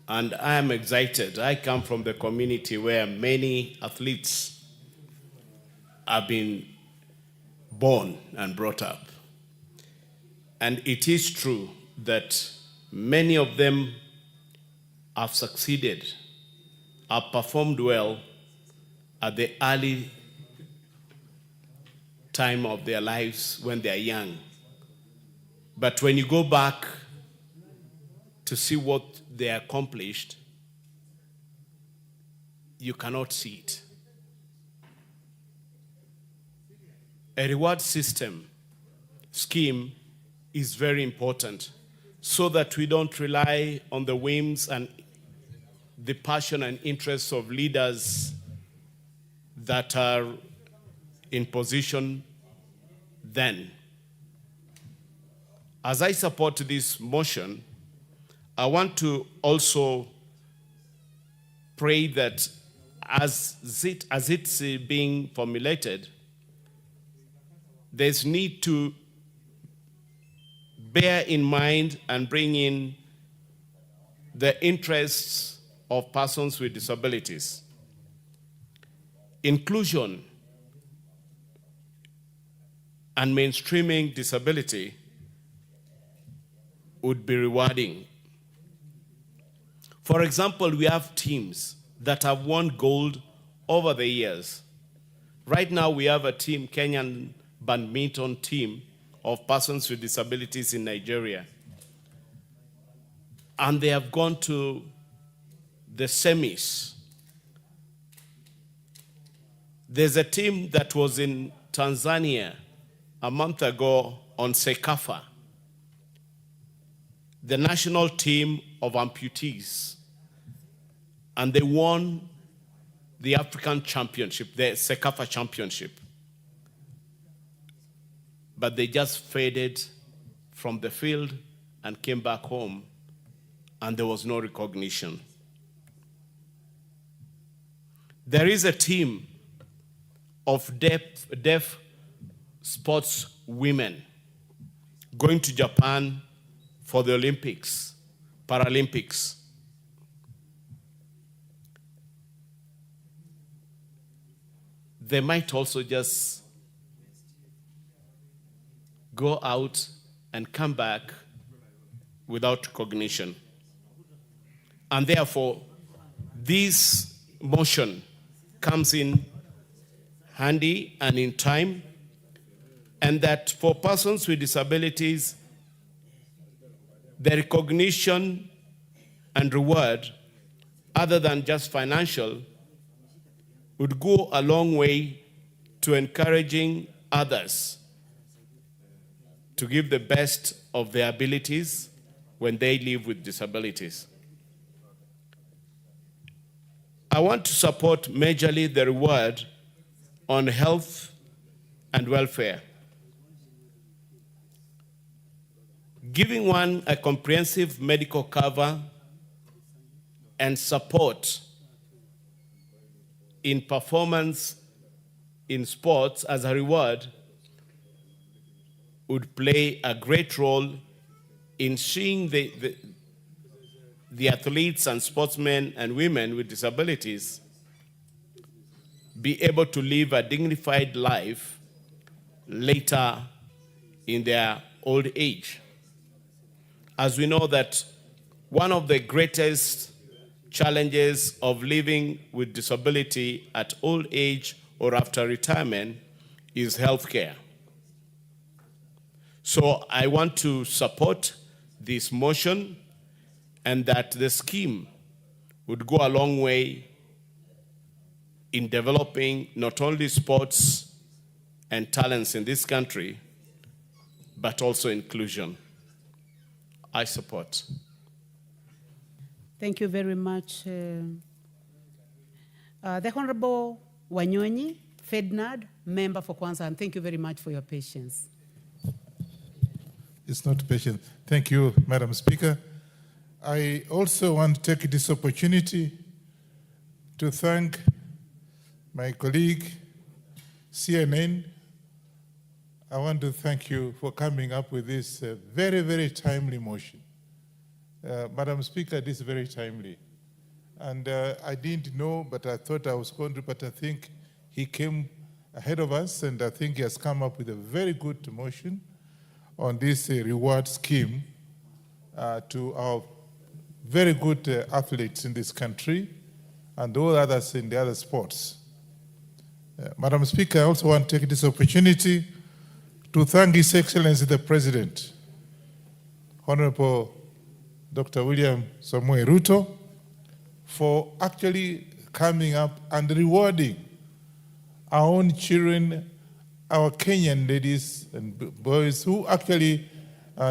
and I am excited. I come from the community where many athletes have been born and brought up. And it is true that many of them have succeeded, have performed well at the early time of their lives when they are young. But when you go back to see what they accomplished, you cannot see it. A reward system scheme is very important so that we don't rely on the whims and the passion and interests of leaders that are in position then. As I support this motion, I want to also pray that as it's being formulated, there's need to bear in mind and bring in the interests of persons with disabilities. Inclusion and mainstreaming disability would be rewarding. For example, we have teams that have won gold over the years. Right now, we have a team, Kenyan badminton team of persons with disabilities in Nigeria. And they have gone to the semis. There's a team that was in Tanzania a month ago on CECAFA, the national team of amputees. And they won the African Championship, the CECAFA Championship. But they just faded from the field and came back home, and there was no recognition. There is a team of deaf sports women going to Japan for the Olympics, Paralympics. They might also just go out and come back without recognition. And therefore, this motion comes in handy and in time, and that for persons with disabilities, the recognition and reward, other than just financial, would go a long way to encouraging others to give the best of their abilities when they live with disabilities. I want to support majorly the reward on health and welfare. Giving one a comprehensive medical cover and support in performance in sports as a reward would play a great role in seeing the athletes and sportsmen and women with disabilities be able to live a dignified life later in their old age. As we know that one of the greatest challenges of living with disability at old age or after retirement is healthcare. So I want to support this motion, and that the scheme would go a long way in developing not only sports and talents in this country, but also inclusion. I support. Thank you very much. The Honorable Wanyonyi Ferdinand, member for Kwanza, and thank you very much for your patience. It's not patient. Thank you, Madam Speaker. I also want to take this opportunity to thank my colleague, CNN. I want to thank you for coming up with this very, very timely motion. Madam Speaker, this is very timely. And I didn't know, but I thought I was going to, but I think he came ahead of us, and I think he has come up with a very good motion on this reward scheme to our very good athletes in this country and all others in the other sports. Madam Speaker, I also want to take this opportunity to thank His Excellency the President, Honorable Dr. William Samoei Ruto, for actually coming up and rewarding our own children, our Kenyan ladies and boys who actually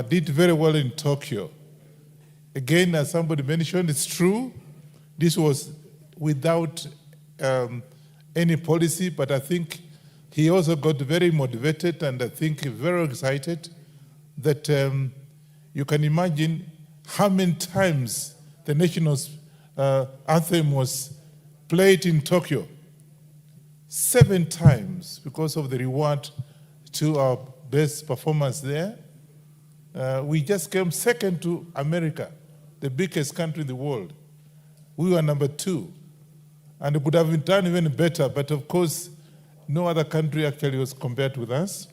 did very well in Tokyo. Again, as somebody mentioned, it's true, this was without any policy, but I think he also got very motivated and I think very excited that you can imagine how many times the national anthem was played in Tokyo 7 times because of the reward to our best performance there. We just came second to America, the biggest country in the world. We were number 2. And it could have been done even better, but of course, no other country actually was compared with us.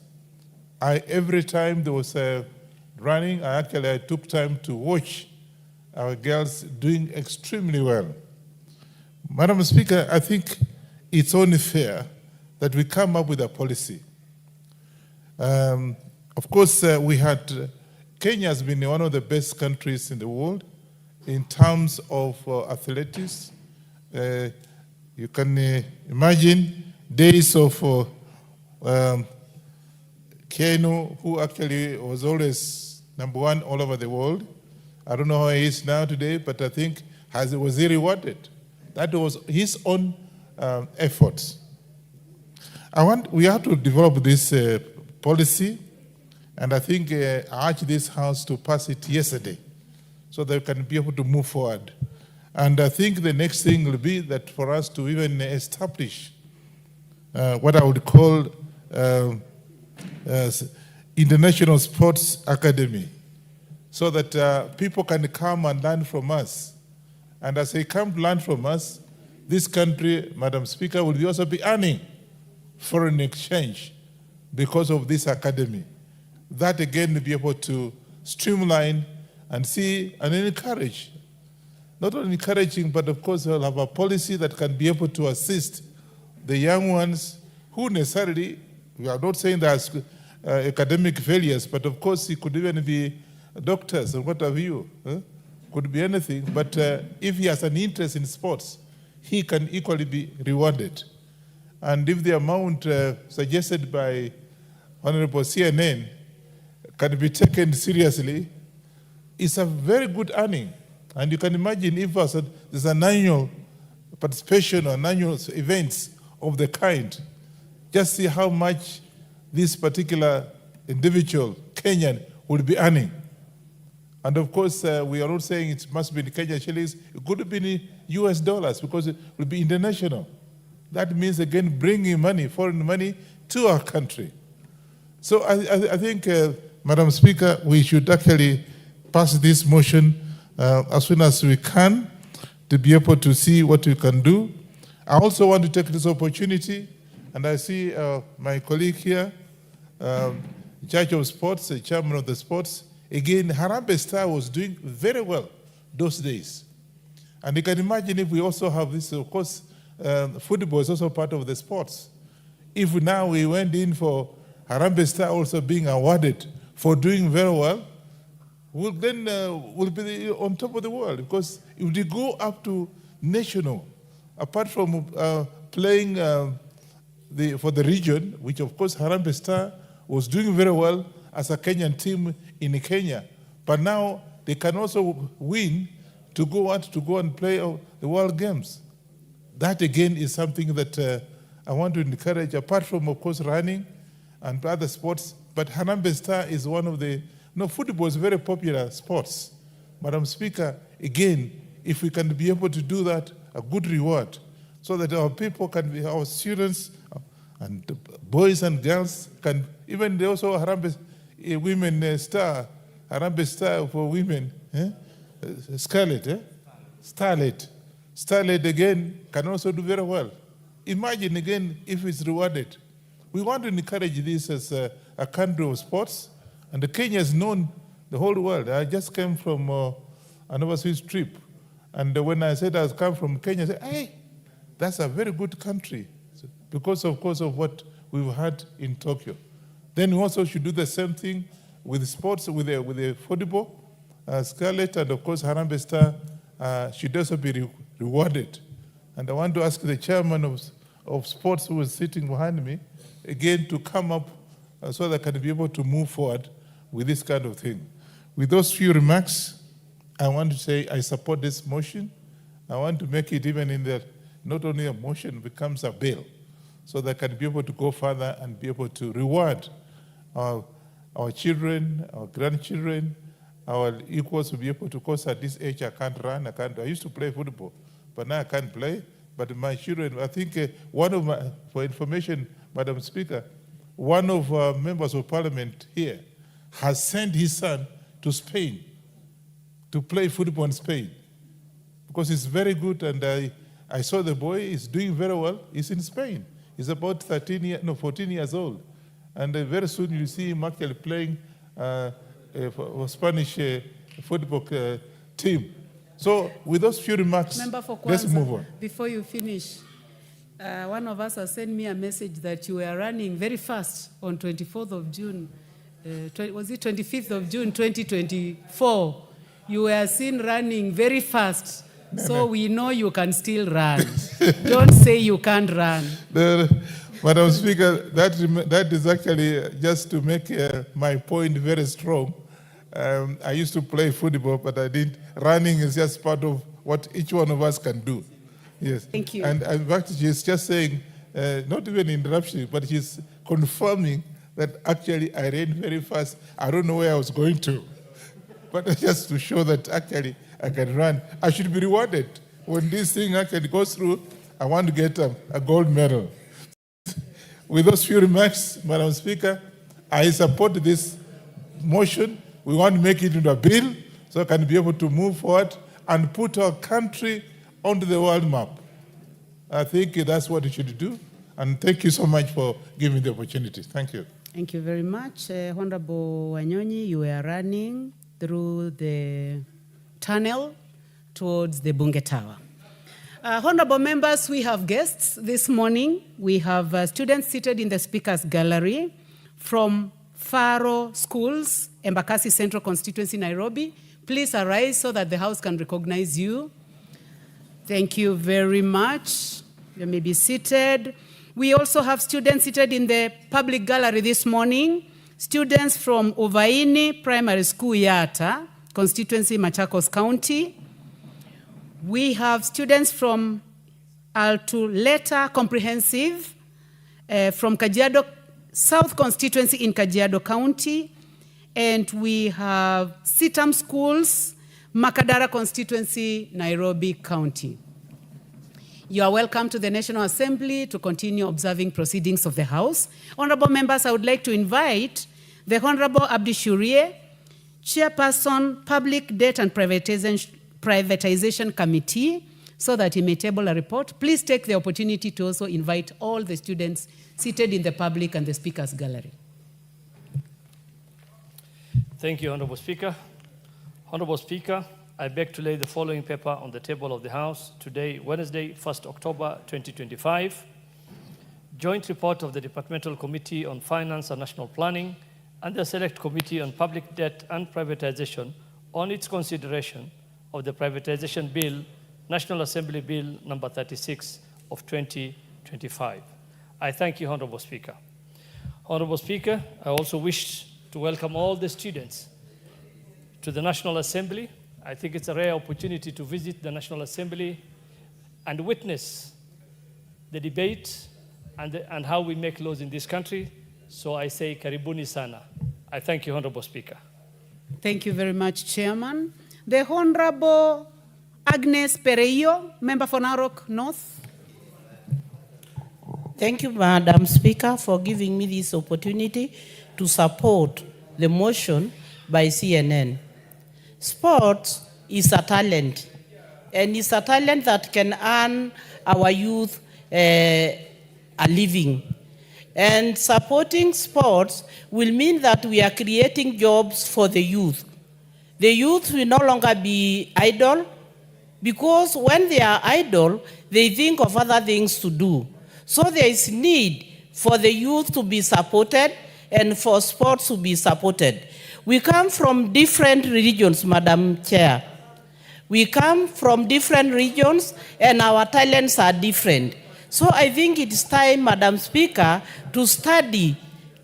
Every time there was a running, I took time to watch our girls doing extremely well. Madam Speaker, I think it's only fair that we come up with a policy. Of course, Kenya has been one of the best countries in the world in terms of athletics. You can imagine days of Keno, who actually was always number 1 all over the world. I don't know how he is now today, but I think was he rewarded? That was his own efforts. We have to develop this policy, and I think I urged this House to pass it yesterday so that we can be able to move forward. And I think the next thing will be that for us to even establish what I would call International Sports Academy, so that people can come and learn from us. And as they come to learn from us, this country, Madam Speaker, will also be earning foreign exchange because of this academy. That again will be able to streamline and see and encourage. Not only encouraging, but of course we'll have a policy that can be able to assist the young ones who necessarily, we are not saying there's academic failures, but of course it could even be doctors or what have you. Could be anything, but if he has an interest in sports, he can equally be rewarded. And if the amount suggested by Honorable CNN can be taken seriously, it's a very good earning. And you can imagine if there's an annual participation or annual events of the kind, just see how much this particular individual, Kenyan, will be earning. And of course, we are not saying it must be in Kenya shillings. It could be in US dollars because it will be international. That means, again, bringing money, foreign money, to our country. So I think, Madam Speaker, we should actually pass this motion as soon as we can to be able to see what we can do. I also want to take this opportunity, and I see my colleague here, Judge of Sports, the chairman of the sports. Again, Harambee Star was doing very well those days. And you can imagine if we also have this, of course, football is also part of the sports. If now we went in for Harambee Star also being awarded for doing very well, we'll be on top of the world, because if they go up to national, apart from playing for the region, which of course Harambee Star was doing very well as a Kenyan team in Kenya, but now they can also win to go and play the World Games. That again is something that I want to encourage, apart from, of course, running and other sports. But Harambee Star is one of the, football is very popular sports. Madam Speaker, again, if we can be able to do that, a good reward, so that our people can be, our students and boys and girls can, even they also Harambee Women Star, Harambee Star for women, Starlet again can also do very well. Imagine again if it's rewarded. We want to encourage this as a country of sports, and Kenya is known the whole world. I just came from an overseas trip, and when I said I come from Kenya, I said, hey, that's a very good country, because of course of what we've had in Tokyo. Then we also should do the same thing with sports, with the football. Scarlett and of course Harambee Star should also be rewarded. And I want to ask the chairman of sports, who is sitting behind me, again to come up so that I can be able to move forward with this kind of thing. With those few remarks, I want to say I support this motion. I want to make it even in the, not only a motion, becomes a bill, so that I can be able to go further and be able to reward our children, our grandchildren, our equals will be able to, of course, at this age, I can't run, I used to play football, but now I can't play. But my children, I think for information, Madam Speaker, one of our members of parliament here has sent his son to Spain to play football in Spain because he's very good, and I saw the boy is doing very well. He's in Spain. He's about 14 years old. And very soon you see him actually playing for Spanish football team. So with those few remarks, Member for let's Kwanza, move on. Before you finish, one of us has sent me a message that you were running very fast on 24th of June. Was it 25th of June 2024? You were seen running very fast. So we know you can still run. Don't say you can't run. Madam Speaker, that is actually just to make my point very strong. I used to play football, but I didn't. Running is just part of what each one of us can do. Yes. Thank you. And in fact, she's just saying, not even interruption, but she's confirming that actually I ran very fast. I don't know where I was going to. But just to show that actually I can run. I should be rewarded. When this thing actually goes through, I want to get a gold medal. With those few remarks, Madam Speaker, I support this motion. We want to make it into a bill so I can be able to move forward and put our country onto the world map. I think that's what we should do. And thank you so much for giving me the opportunity. Thank you. Thank you very much. Honorable Wanyonyi, you were running through the tunnel towards the Bunge Tower. Honorable members, we have guests this morning. We have students seated in the speaker's gallery from Faro Schools, Embakasi Central Constituency, Nairobi. Please arise so that the House can recognize you. Thank you very much. You may be seated. We also have students seated in the public gallery this morning. Students from Uvaini Primary School, Yata, constituency, Machakos County. We have students from Altuleta Comprehensive from Kajiado South constituency in Kajiado County. And we have Sitam Schools, Makadara constituency, Nairobi County. You are welcome to the National Assembly to continue observing proceedings of the House. Honorable members, I would like to invite the Honorable Abdi Shurie, Chairperson, Public Debt and Privatization Committee, so that he may table a report. Please take the opportunity to also invite all the students seated in the public and the Speaker's gallery. Thank you, Honorable Speaker. Honorable Speaker, I beg to lay the following paper on the table of the House today, Wednesday, 1st October 2025. Joint report of the Departmental Committee on Finance and National Planning and the Select Committee on Public Debt and Privatization on its consideration of the Privatization Bill, National Assembly Bill number 36 of 2025. I thank you, Honorable Speaker. Honorable Speaker, I also wish to welcome all the students to the National Assembly. I think it's a rare opportunity to visit the National Assembly and witness the debate and how we make laws in this country. So I say, karibuni sana. I thank you, Honorable Speaker. Thank you very much, Chairman. The Honorable Agnes Pereio, member for Narok North. Thank you, Madam Speaker, for giving me this opportunity to support the motion by CNN. Sports is a talent, and it's a talent that can earn our youth a living. And supporting sports will mean that we are creating jobs for the youth. The youth will no longer be idle, because when they are idle, they think of other things to do. So there is need for the youth to be supported and for sports to be supported. We come from different regions, Madam Chair. We come from different regions and our talents are different. So I think it's time, Madam Speaker, to study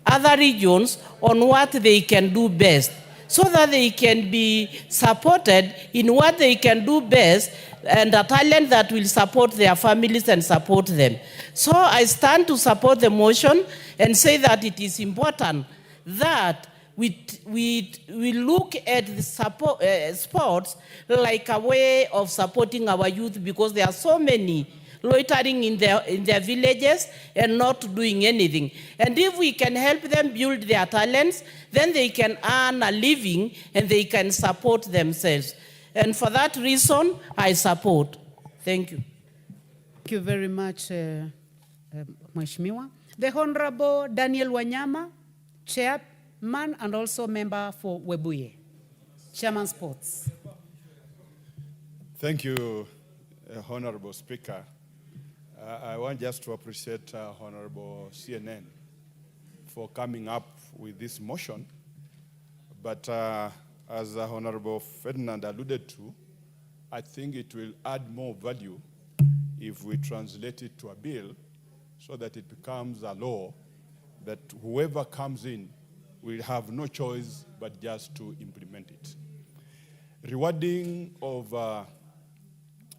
other regions on what they can do best, so that they can be supported in what they can do best and a talent that will support their families and support them. So I stand to support the motion and say that it is important that we look at the sports like a way of supporting our youth, because there are so many loitering in their villages and not doing anything. And if we can help them build their talents, then they can earn a living and they can support themselves. And for that reason, I support. Thank you. Thank you very much, Mheshimiwa. The Honorable Daniel Wanyama, Chairman and also member for Webuye. Chairman Sports. Thank you, Honorable Speaker. I want just to appreciate Honorable CNN for coming up with this motion. But as Honorable Ferdinand alluded to, I think it will add more value if we translate it to a bill so that it becomes a law that whoever comes in will have no choice but just to implement it. Rewarding of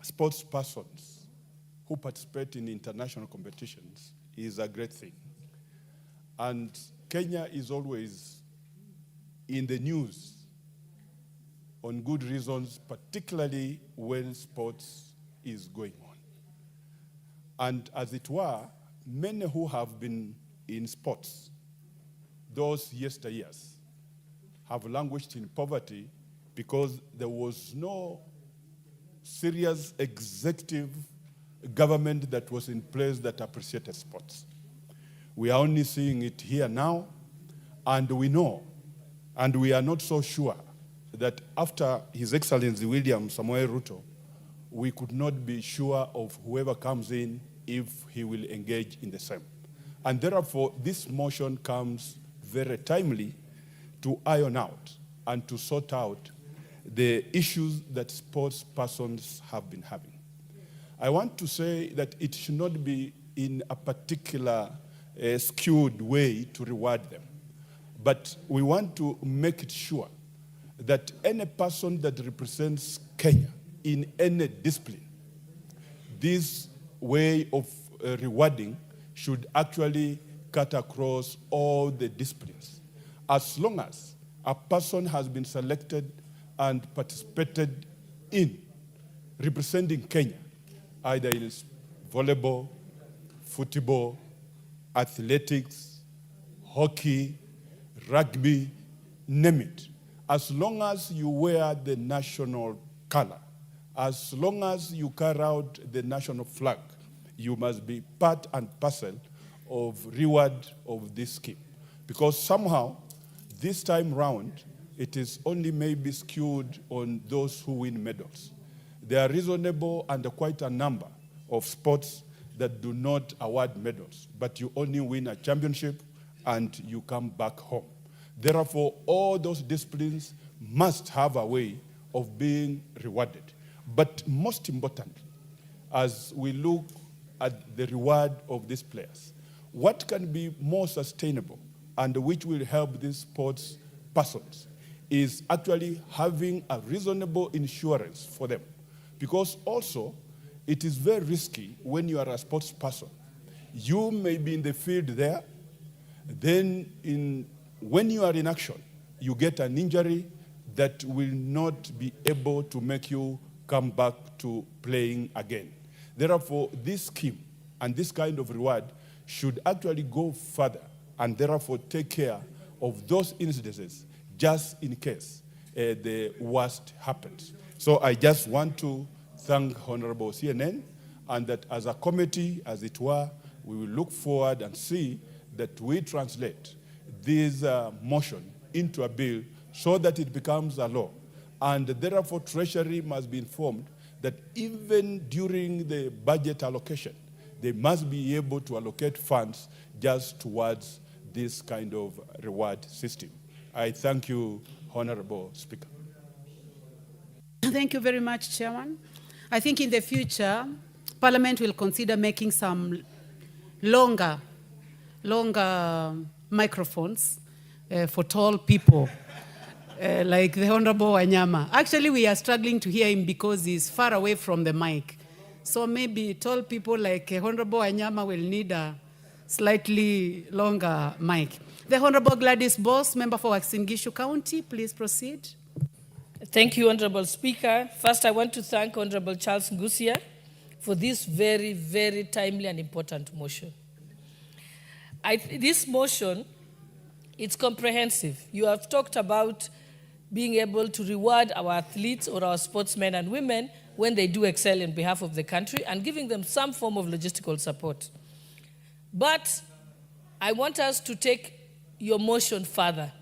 sports persons who participate in international competitions is a great thing. And Kenya is always in the news on good reasons, particularly when sports is going on. And as it were, many who have been in sports those yesteryears have languished in poverty because there was no serious executive government that was in place that appreciated sports. We are only seeing it here now, and we know, and we are not so sure that after His Excellency William Samoei Ruto, we could not be sure of whoever comes in if he will engage in the same. And therefore, this motion comes very timely to iron out and to sort out the issues that sports persons have been having. I want to say that it should not be in a particular skewed way to reward them, but we want to make it sure that any person that represents Kenya in any discipline, this way of rewarding should actually cut across all the disciplines. As long as a person has been selected and participated in representing Kenya, either in volleyball, football, athletics, hockey, rugby, name it. As long as you wear the national color, as long as you carry out the national flag, you must be part and parcel of reward of this scheme. Because somehow, this time round, it is only maybe skewed on those who win medals. There are reasonable and quite a number of sports that do not award medals, but you only win a championship and you come back home. Therefore, all those disciplines must have a way of being rewarded. But most importantly, as we look at the reward of these players, what can be more sustainable and which will help these sports persons is actually having a reasonable insurance for them. Because also, it is very risky when you are a sports person. You may be in the field there, then when you are in action, you get an injury that will not be able to make you come back to playing again. Therefore, this scheme and this kind of reward should actually go further and therefore take care of those incidences just in case the worst happens. So I just want to thank Honorable CNN, and that as a committee, as it were, we will look forward and see that we translate this motion into a bill so that it becomes a law. And therefore, Treasury must be informed that even during the budget allocation, they must be able to allocate funds just towards this kind of reward system. I thank you, Honorable Speaker. Thank you very much, Chairman. I think in the future, Parliament will consider making some longer microphones for tall people, like the Honorable Wanyama. Actually, we are struggling to hear him because he's far away from the mic. So maybe tall people like Honorable Wanyama will need a slightly longer mic. The Honorable Gladys Boss, member for Uasin Gishu County, please proceed. Thank you, Honorable Speaker. First, I want to thank Honorable Charles Ngusia for this very, very timely and important motion. This motion, it's comprehensive. You have talked about being able to reward our athletes or our sportsmen and women when they do excel in behalf of the country and giving them some form of logistical support. But I want us to take your motion further.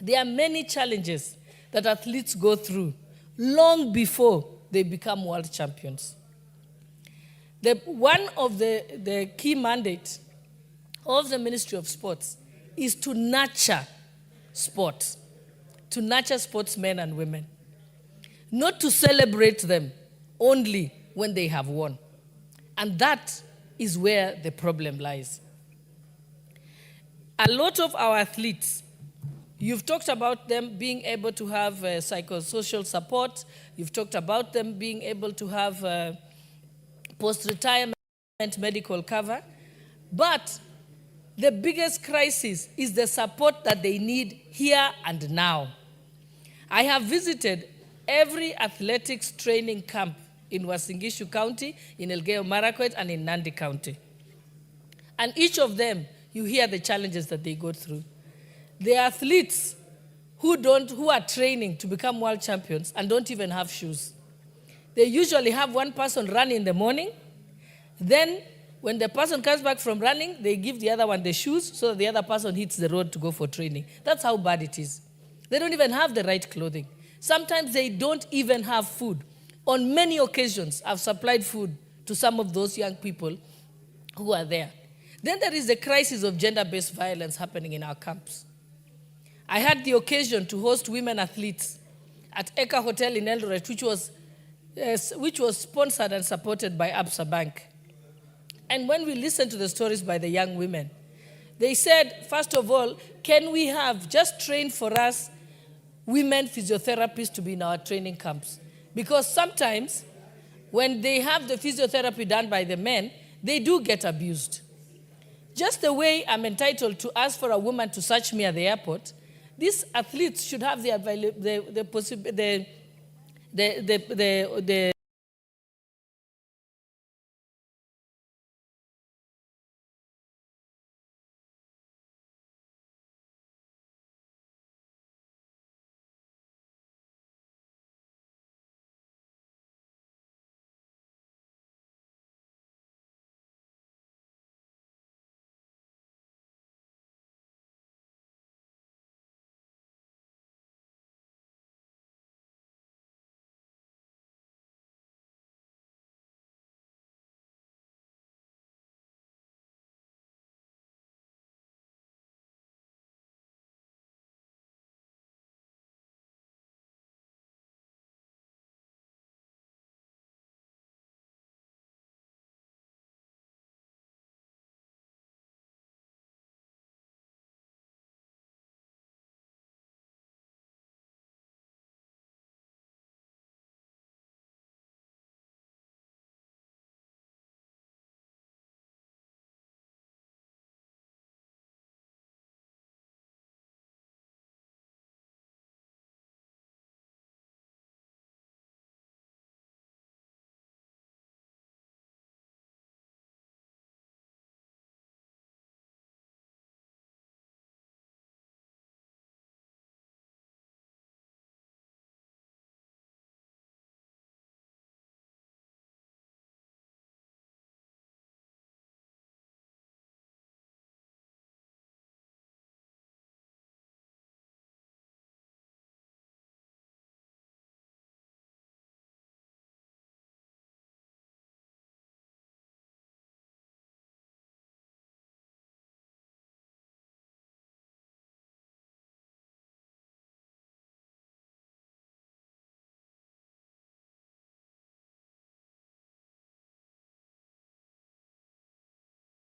There are many challenges that athletes go through long before they become world champions. One of the key mandates of the Ministry of Sports is to nurture sport, to nurture sportsmen and women, not to celebrate them only when they have won. And that is where the problem lies. A lot of our athletes, you've talked about them being able to have psychosocial support. You've talked about them being able to have post-retirement medical cover. But the biggest crisis is the support that they need here and now. I have visited every athletics training camp in Uasin Gishu County, in Elgeyo Marakwet, and in Nandi County. And each of them, you hear the challenges that they go through. The athletes who are training to become world champions and don't even have shoes. They usually have one person run in the morning. Then when the person comes back from running, they give the other one the shoes so that the other person hits the road to go for training. That's how bad it is. They don't even have the right clothing. Sometimes they don't even have food. On many occasions, I've supplied food to some of those young people who are there. Then there is the crisis of gender-based violence happening in our camps. I had the occasion to host women athletes at Eka Hotel in Eldoret, which was sponsored and supported by Absa Bank. And when we listened to the stories by the young women, they said, first of all, can we have just trained for us women physiotherapists to be in our training camps? Because sometimes when they have the physiotherapy done by the men, they do get abused. Just the way I'm entitled to ask for a woman to search me at the airport, these athletes should have the